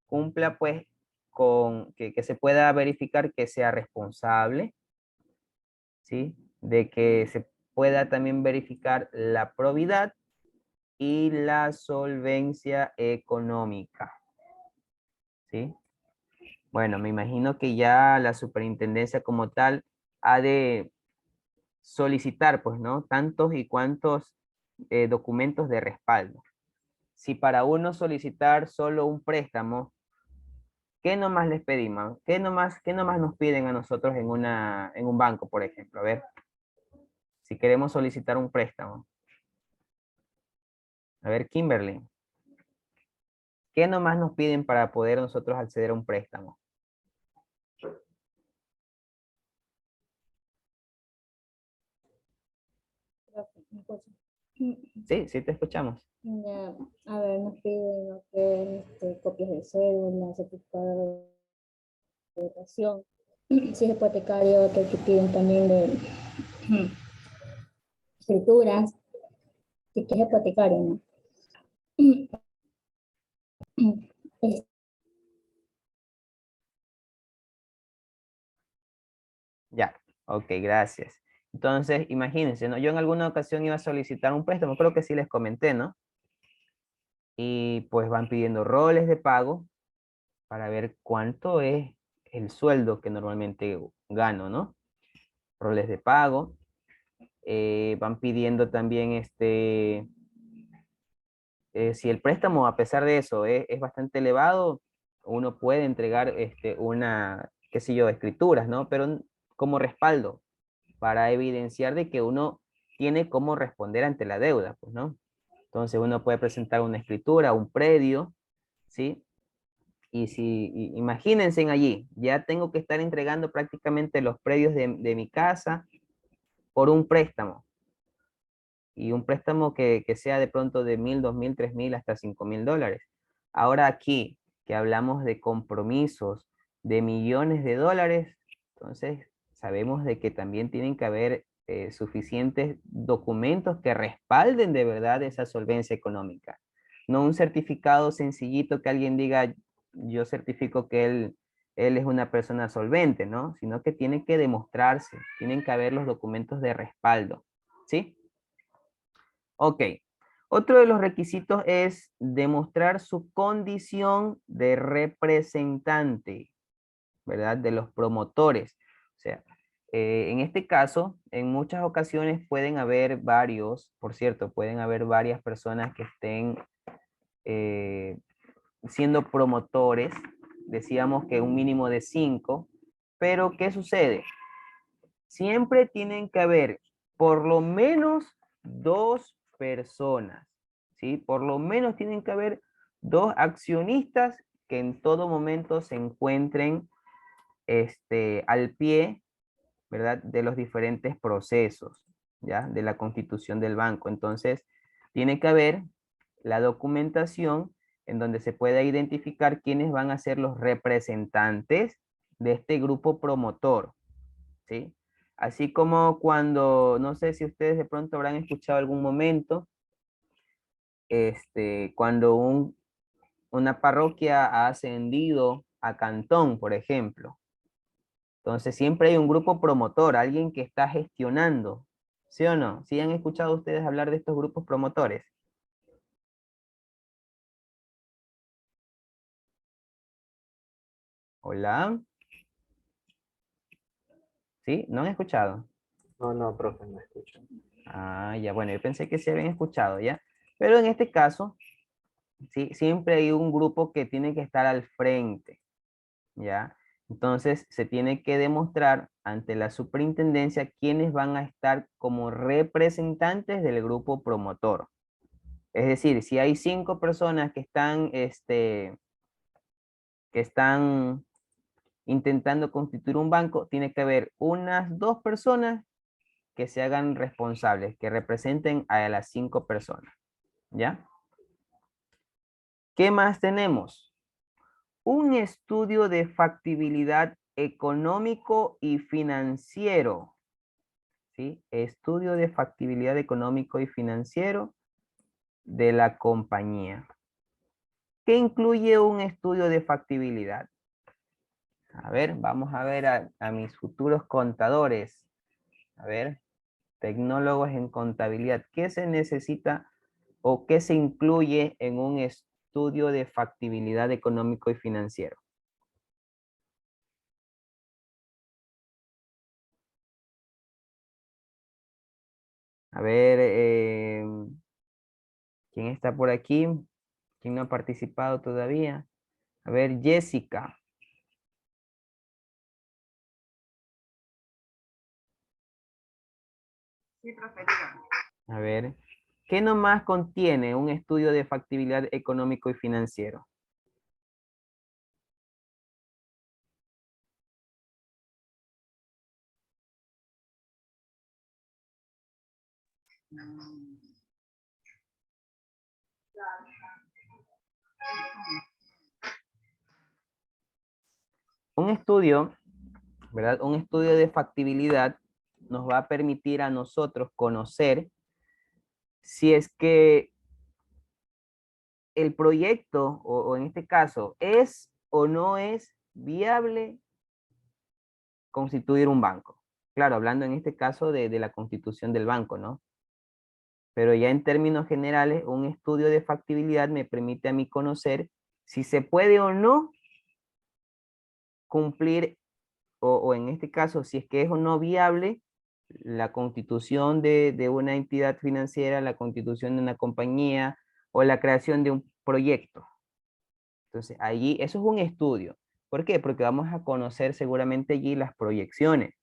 S1: cumpla pues con que se pueda verificar que sea responsable, ¿sí? De que se pueda también verificar la probidad y la solvencia económica, ¿sí? Bueno, me imagino que ya la superintendencia como tal ha de solicitar, pues, ¿no? Tantos y cuantos documentos de respaldo. Si para uno solicitar solo un préstamo, ¿qué nomás les pedimos? Qué nomás nos piden a nosotros en un banco, por ejemplo? A ver, si queremos solicitar un préstamo. A ver, Kimberly, ¿qué nomás nos piden para poder nosotros acceder a un préstamo? Sí, sí te escuchamos.
S9: Ya, a ver, nos piden lo que es, copias de cédula, certificado de educación, si es hipotecario, otro que piden también de escrituras, si que es hipotecario, ¿no? Es-
S1: Ya, ok, gracias. Entonces, imagínense, ¿no? Yo en alguna ocasión iba a solicitar un préstamo, creo que sí les comenté, ¿no? Y pues van pidiendo roles de pago para ver cuánto es el sueldo que normalmente gano, ¿no? Roles de pago. Van pidiendo también si el préstamo, a pesar de eso, es bastante elevado, uno puede entregar una, qué sé yo, escrituras, ¿no? Pero como respaldo, para evidenciar de que uno tiene cómo responder ante la deuda, pues, ¿no? Entonces uno puede presentar una escritura, un predio, ¿sí? Y imagínense en allí, ya tengo que estar entregando prácticamente los predios de mi casa por un préstamo. Y un préstamo que sea de pronto de 1,000, 2,000, 3,000, hasta 5,000 dólares. Ahora aquí, que hablamos de compromisos de millones de dólares, entonces sabemos de que también tienen que haber suficientes documentos que respalden de verdad esa solvencia económica. No un certificado sencillito que alguien diga, yo certifico que él es una persona solvente, ¿no? Sino que tiene que demostrarse, tienen que haber los documentos de respaldo, ¿sí? Ok. Otro de los requisitos es demostrar su condición de representante, ¿verdad? De los promotores. O sea, en este caso, en muchas ocasiones pueden haber varios, por cierto, pueden haber varias personas que estén siendo promotores. Decíamos que un mínimo de 5, pero ¿qué sucede? Siempre tienen que haber por lo menos 2 personas, ¿sí? Por lo menos tienen que haber 2 accionistas que en todo momento se encuentren al pie, ¿verdad? De los diferentes procesos, ¿ya? De la constitución del banco. Entonces, tiene que haber la documentación en donde se pueda identificar quiénes van a ser los representantes de este grupo promotor, ¿sí? Así como cuando, no sé si ustedes de pronto habrán escuchado algún momento, cuando una parroquia ha ascendido a cantón, por ejemplo. Entonces siempre hay un grupo promotor, alguien que está gestionando, ¿sí o no? ¿Sí han escuchado ustedes hablar de estos grupos promotores? Hola. ¿Sí? ¿No han escuchado?
S6: No, no, profe, no escucho.
S1: Ah, ya, bueno, yo pensé que sí habían escuchado, ¿ya? Pero en este caso, sí, siempre hay un grupo que tiene que estar al frente, ¿ya? Entonces, se tiene que demostrar ante la superintendencia quiénes van a estar como representantes del grupo promotor. Es decir, si hay 5 personas que están intentando constituir un banco, tiene que haber unas 2 personas que se hagan responsables, que representen a las 5 personas, ¿ya? ¿Qué más tenemos? Un estudio de factibilidad económico y financiero, ¿sí? Estudio de factibilidad económico y financiero de la compañía. ¿Qué incluye un estudio de factibilidad? A ver, vamos a ver a mis futuros contadores. A ver, tecnólogos en contabilidad. ¿Qué se necesita o qué se incluye en un estudio de factibilidad económico y financiero? A ver, ¿quién está por aquí? ¿Quién no ha participado todavía? A ver, Jessica.
S10: Sí, profe, dígame.
S1: A ver, ¿qué nomás contiene un estudio de factibilidad económico y financiero? Un estudio, ¿verdad? Un estudio de factibilidad nos va a permitir a nosotros conocer si es que el proyecto, o en este caso, es o no es viable constituir un banco. Claro, hablando en este caso de la constitución del banco, ¿no? Pero ya en términos generales, un estudio de factibilidad me permite a mí conocer si se puede o no cumplir, o en este caso, si es que es o no viable la constitución de una entidad financiera, la constitución de una compañía o la creación de un proyecto. Entonces, allí, eso es un estudio. ¿Por qué? Porque vamos a conocer seguramente allí las proyecciones.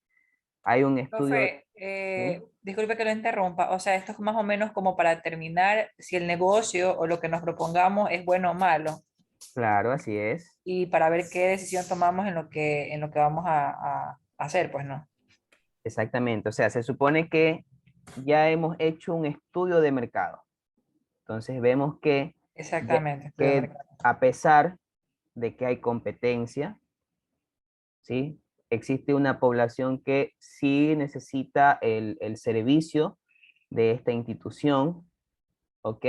S1: Hay un estudio...
S10: Profe, disculpe que lo interrumpa. O sea, esto es más o menos como para determinar si el negocio o lo que nos propongamos es bueno o malo
S1: Claro, así es.
S10: y para ver qué decisión tomamos en lo que vamos a hacer, pues no.
S1: Exactamente. O sea, se supone que ya hemos hecho un estudio de mercado. Entonces vemos
S10: Exactamente. Estoy de
S1: que
S10: mercado.
S1: a pesar de que hay competencia, ¿sí? Existe una población que sí necesita el servicio de esta institución, ¿ok?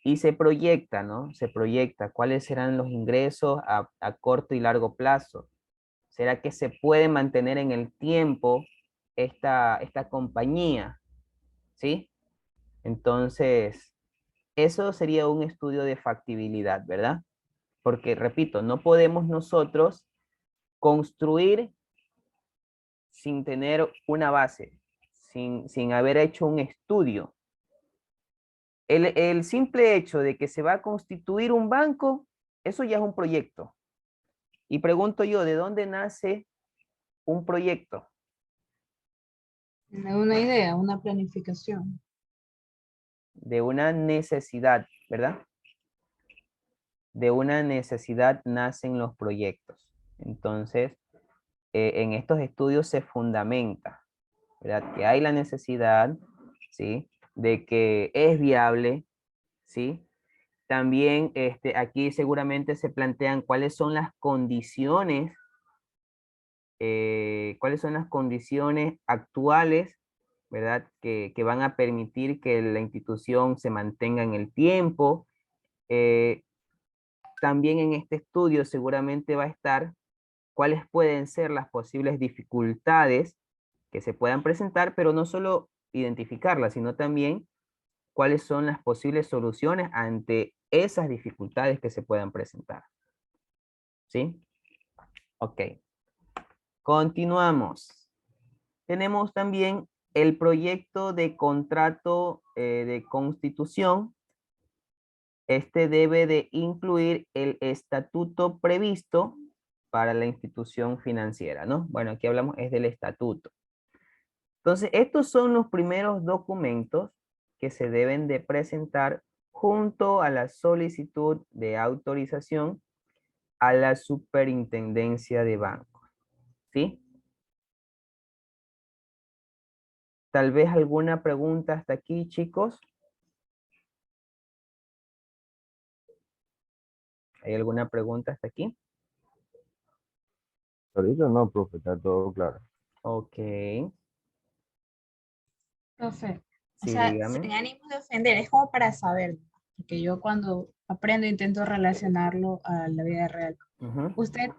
S1: Y se proyecta, ¿no? Se proyecta cuáles serán los ingresos a corto y largo plazo. ¿Será que se puede mantener en el tiempo esta compañía? ¿Sí? Entonces, eso sería un estudio de factibilidad, ¿verdad? Porque, repito, no podemos nosotros construir sin tener una base, sin haber hecho un estudio. El simple hecho de que se va a constituir un banco, eso ya es un proyecto. Y pregunto yo, ¿de dónde nace un proyecto?
S2: Una idea, una planificación.
S1: De una necesidad, ¿verdad? De una necesidad nacen los proyectos. Entonces, en estos estudios se fundamenta, ¿verdad? Que hay la necesidad, ¿sí? De que es viable, ¿sí? También aquí seguramente se plantean cuáles son las condiciones actuales, ¿verdad? Que van a permitir que la institución se mantenga en el tiempo. También en este estudio seguramente va a estar cuáles pueden ser las posibles dificultades que se puedan presentar, pero no solo identificarlas, sino también cuáles son las posibles soluciones ante esas dificultades que se puedan presentar. ¿Sí? Ok. Continuamos. Tenemos también el proyecto de contrato de constitución. Este debe de incluir el estatuto previsto para la institución financiera, ¿no? Bueno, aquí hablamos es del estatuto. Entonces, estos son los primeros documentos que se deben de presentar junto a la solicitud de autorización a la superintendencia de bancos, ¿sí? Tal vez alguna pregunta hasta aquí, chicos. ¿Hay alguna pregunta hasta aquí?
S7: Ahorita no, profe, está todo claro.
S1: Ok.
S3: Profe, o
S1: Sí,
S3: sea,
S1: dígame.
S3: sin ánimo de ofender, es como para saber, porque yo cuando aprendo intento relacionarlo a la vida real.
S1: Ujú.
S3: Usted,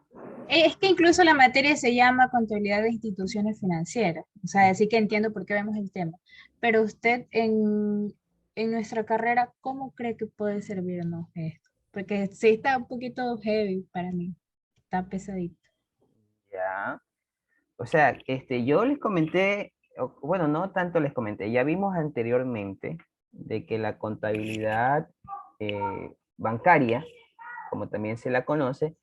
S3: es que incluso la materia se llama contabilidad de instituciones financieras, o sea, así que entiendo por qué vemos el tema, pero usted en nuestra carrera, ¿cómo cree que puede servirnos esto? Porque sí está un poquito heavy para mí, está pesadito.
S1: Ya. O sea, yo les comenté, bueno, no tanto les comenté, ya vimos anteriormente de que la contabilidad bancaria, como también se la conoce,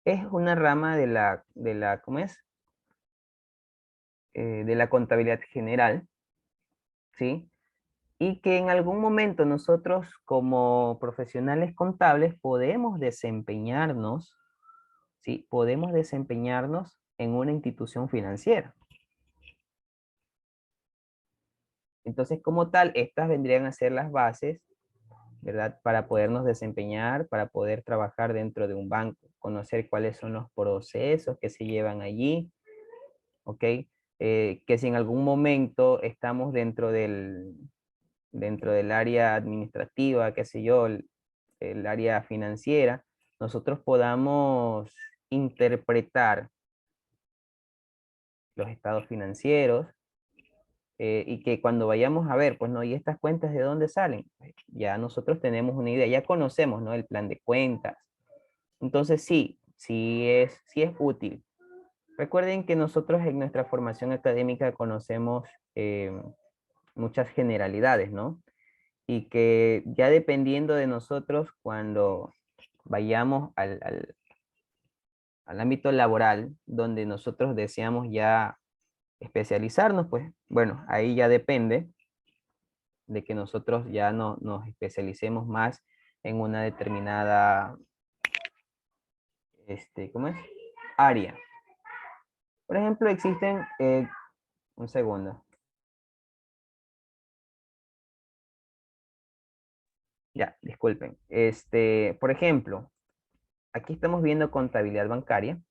S1: es una rama ¿cómo es? De la contabilidad general, ¿sí? Y que en algún momento nosotros como profesionales contables podemos desempeñarnos, ¿sí? Podemos desempeñarnos en una institución financiera. Entonces, como tal, estas vendrían a ser las bases, ¿verdad? Para podernos desempeñar, para poder trabajar dentro de un banco, conocer cuáles son los procesos que se llevan allí, ¿ok? Que si en algún momento estamos dentro del área administrativa, qué sé yo, el área financiera, nosotros podamos interpretar los estados financieros, y que cuando vayamos a ver, pues no, ¿y estas cuentas de dónde salen? Pues, ya nosotros tenemos una idea, ya conocemos, ¿no? El plan de cuentas. Entonces sí es útil. Recuerden que nosotros en nuestra formación académica conocemos muchas generalidades, ¿no? Y que ya dependiendo de nosotros, cuando vayamos al ámbito laboral, donde nosotros deseamos ya especializarnos, pues bueno, ahí ya depende de que nosotros ya no, nos especialicemos más en una determinada, ¿cómo es? Área. Por ejemplo, existen, un segundo. Ya, disculpen. Por ejemplo, aquí estamos viendo contabilidad bancaria,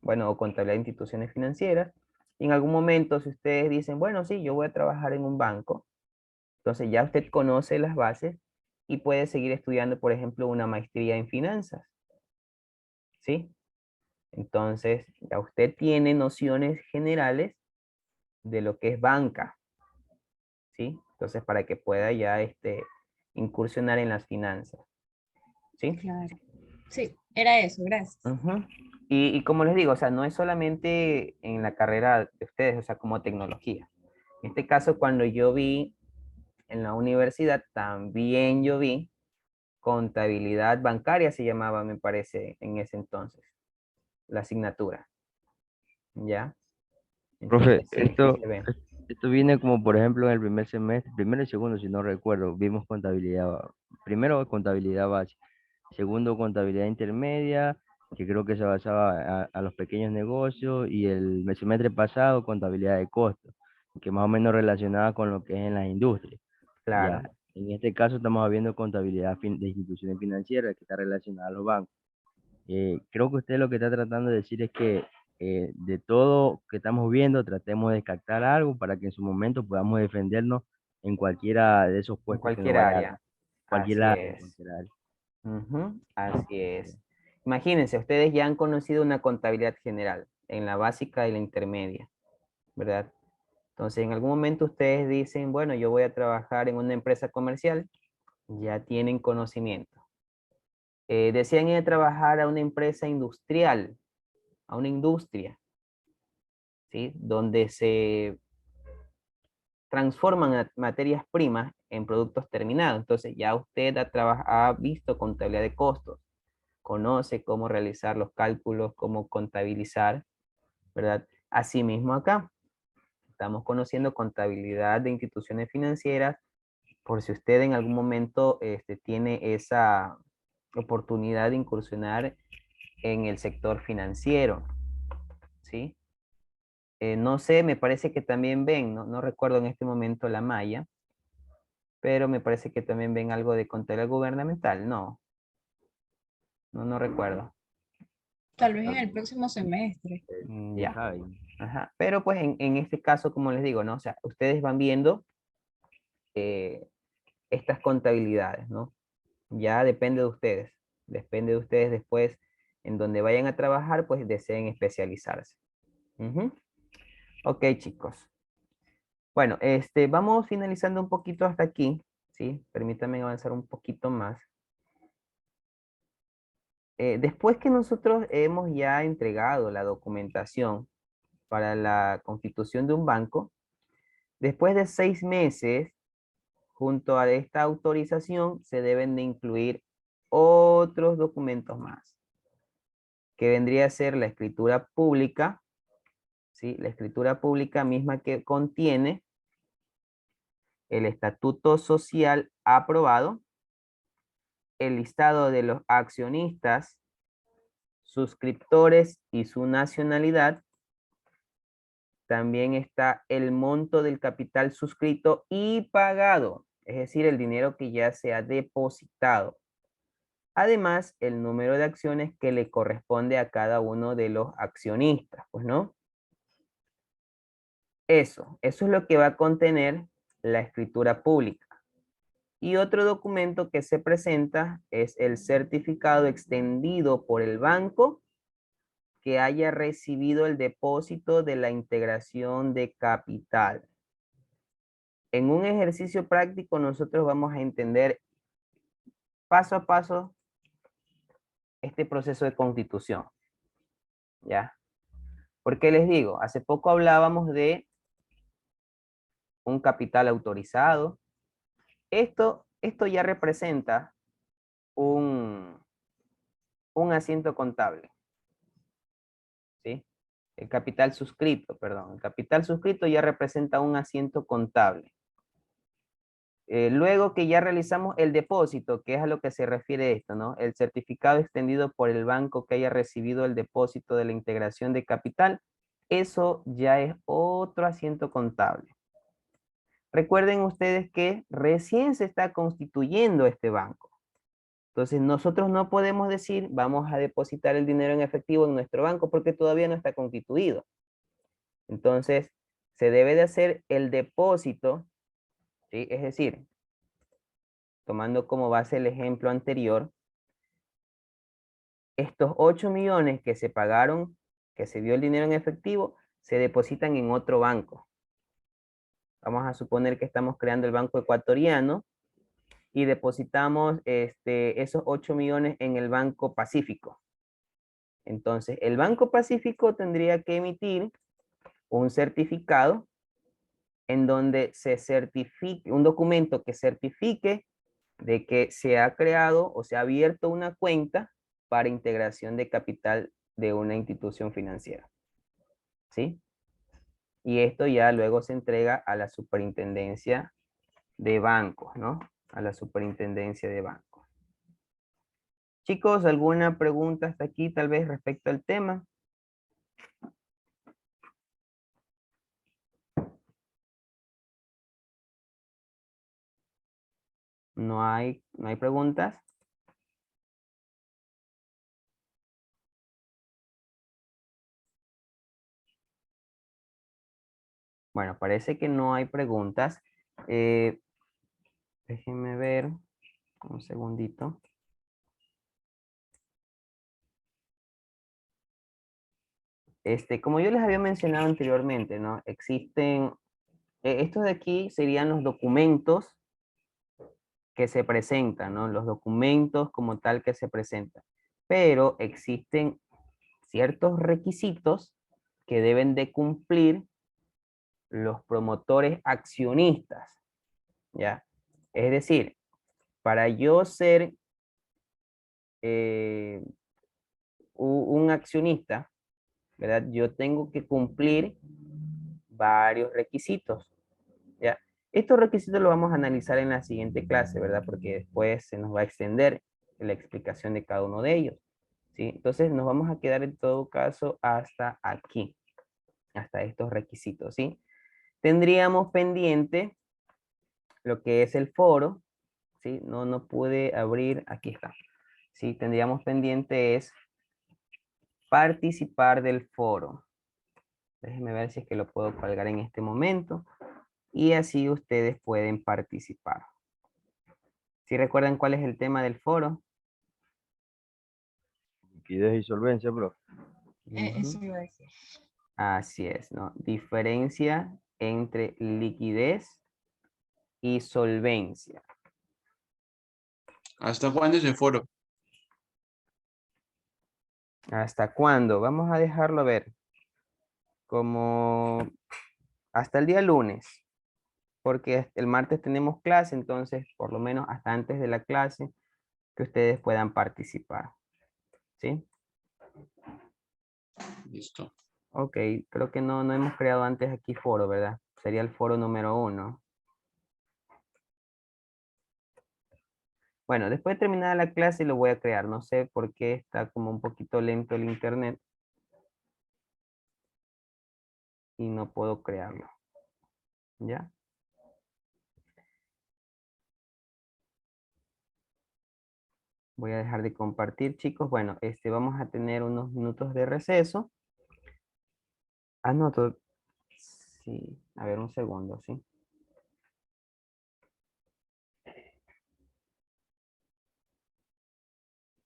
S1: bueno, o contabilidad de instituciones financieras. Y en algún momento, si ustedes dicen, bueno, sí, yo voy a trabajar en un banco, entonces ya usted conoce las bases y puede seguir estudiando, por ejemplo, una maestría en finanzas, ¿sí? Entonces, ya usted tiene nociones generales de lo que es banca, ¿sí? Entonces, para que pueda ya incursionar en las finanzas, ¿sí?
S3: Claro. Sí, era eso, gracias.
S1: Ujú. Y como les digo, o sea, no es solamente en la carrera de ustedes, o sea, como tecnología. En este caso, cuando yo vi en la universidad, también yo vi contabilidad bancaria, se llamaba, me parece, en ese entonces, la asignatura, ¿ya?
S7: Profe,
S1: Entonces, sí, sí se ve.
S7: esto viene como, por ejemplo, en el primer semestre, primero y segundo, si no recuerdo, vimos contabilidad, primero contabilidad básica, segundo contabilidad intermedia, que creo que se basaba a los pequeños negocios, y el semestre pasado contabilidad de costos, que más o menos relacionada con lo que es en las industrias.
S1: Claro.
S7: Ya, En este caso estamos viendo contabilidad de instituciones financieras que está relacionada a los bancos. Creo que usted lo que está tratando de decir es que de todo que estamos viendo, tratemos de captar algo para que en su momento podamos defendernos en cualquiera de esos
S1: En
S7: puestos que nos
S1: cualquier
S7: vaya a
S1: área.
S7: dar. Cualquier
S1: Así
S7: área,
S1: es.
S7: cualquier área.
S1: Ujú, así es. Imagínense, ustedes ya han conocido una contabilidad general en la básica y la intermedia, ¿verdad? Entonces, en algún momento ustedes dicen, bueno, yo voy a trabajar en una empresa comercial, ya tienen conocimiento. Desean ir a trabajar a una empresa industrial, a una industria, ¿sí? Donde se transforman materias primas en productos terminados. Entonces, ya usted ha visto contabilidad de costos, conoce cómo realizar los cálculos, cómo contabilizar, ¿verdad? Asimismo acá, estamos conociendo contabilidad de instituciones financieras, por si usted en algún momento tiene esa oportunidad de incursionar en el sector financiero, ¿sí? No sé, me parece que también ven, no recuerdo en este momento la malla, pero me parece que también ven algo de contabilidad gubernamental, no recuerdo.
S2: Tal vez en el próximo semestre.
S1: Ya.
S7: Sabe.
S1: Ajá. Pero pues en este caso, como les digo, ¿no? O sea, ustedes van viendo estas contabilidades, ¿no? Ya depende de ustedes. Depende de ustedes después en donde vayan a trabajar, pues deseen especializarse. Ujú. Ok, chicos. Bueno, vamos finalizando un poquito hasta aquí, ¿sí? Permítanme avanzar un poquito más. Después que nosotros hemos ya entregado la documentación para la constitución de un banco, después de 6 meses, junto a esta autorización, se deben de incluir otros documentos más, que vendría a ser la escritura pública, ¿sí? La escritura pública misma que contiene el estatuto social aprobado, el listado de los accionistas, suscriptores y su nacionalidad. También está el monto del capital suscrito y pagado, es decir, el dinero que ya se ha depositado. Además, el número de acciones que le corresponde a cada uno de los accionistas, pues, ¿no? Eso es lo que va a contener la escritura pública. Y otro documento que se presenta es el certificado extendido por el banco que haya recibido el depósito de la integración de capital. En un ejercicio práctico nosotros vamos a entender paso a paso este proceso de constitución. ¿Ya? Porque les digo, hace poco hablábamos de un capital autorizado. Esto ya representa un asiento contable, ¿sí? El capital suscrito, perdón. El capital suscrito ya representa un asiento contable. Luego que ya realizamos el depósito, que es a lo que se refiere esto, ¿no? El certificado extendido por el banco que haya recibido el depósito de la integración de capital, eso ya es otro asiento contable. Recuerden ustedes que recién se está constituyendo este banco. Entonces nosotros no podemos decir vamos a depositar el dinero en efectivo en nuestro banco porque todavía no está constituido. Entonces se debe de hacer el depósito, ¿sí? Es decir, tomando como base el ejemplo anterior, estos 8 millones que se pagaron, que se dio el dinero en efectivo, se depositan en otro banco. Vamos a suponer que estamos creando el Banco Ecuatoriano y depositamos esos 8 millones en el Banco Pacífico. Entonces, el Banco Pacífico tendría que emitir un certificado en donde se certifique, un documento que certifique de que se ha creado o se ha abierto una cuenta para integración de capital de una institución financiera. ¿Sí? Y esto ya luego se entrega a la superintendencia de bancos, ¿no? A la superintendencia de bancos. Chicos, ¿alguna pregunta hasta aquí tal vez respecto al tema? No hay preguntas. Bueno, parece que no hay preguntas. Déjenme ver un segundito. Como yo les había mencionado anteriormente, ¿no? Existen, estos de aquí serían los documentos que se presentan, ¿no? Los documentos como tal que se presentan. Pero existen ciertos requisitos que deben de cumplir los promotores accionistas, ¿ya? Es decir, para yo ser un accionista, ¿verdad? Yo tengo que cumplir varios requisitos, ¿ya? Estos requisitos los vamos a analizar en la siguiente clase, ¿verdad? Porque después se nos va a extender la explicación de cada uno de ellos, ¿sí? Entonces nos vamos a quedar en todo caso hasta aquí, hasta estos requisitos, ¿sí? Tendríamos pendiente lo que es el foro, ¿sí? No pude abrir, aquí está. Sí, tendríamos pendiente es participar del foro. Déjenme ver si es que lo puedo colgar en este momento. Y así ustedes pueden participar. ¿Sí recuerdan cuál es el tema del foro?
S7: Liquidez y solvencia, profe.
S2: Eso iba a decir.
S1: Así es, ¿no? Diferencia entre liquidez y solvencia.
S4: ¿Hasta cuándo es el foro?
S1: ¿Hasta cuándo? Vamos a dejarlo ver. Como hasta el día lunes. Porque el martes tenemos clase, entonces por lo menos hasta antes de la clase que ustedes puedan participar. ¿Sí?
S4: Listo.
S1: Ok, creo que no hemos creado antes aquí foro, ¿verdad? Sería el foro número 1. Bueno, después de terminar la clase lo voy a crear. No sé por qué está como un poquito lento el internet. Y no puedo crearlo. ¿Ya? Voy a dejar de compartir, chicos. Bueno, vamos a tener unos minutos de receso. Ah, no, sí. A ver, un segundo, ¿sí?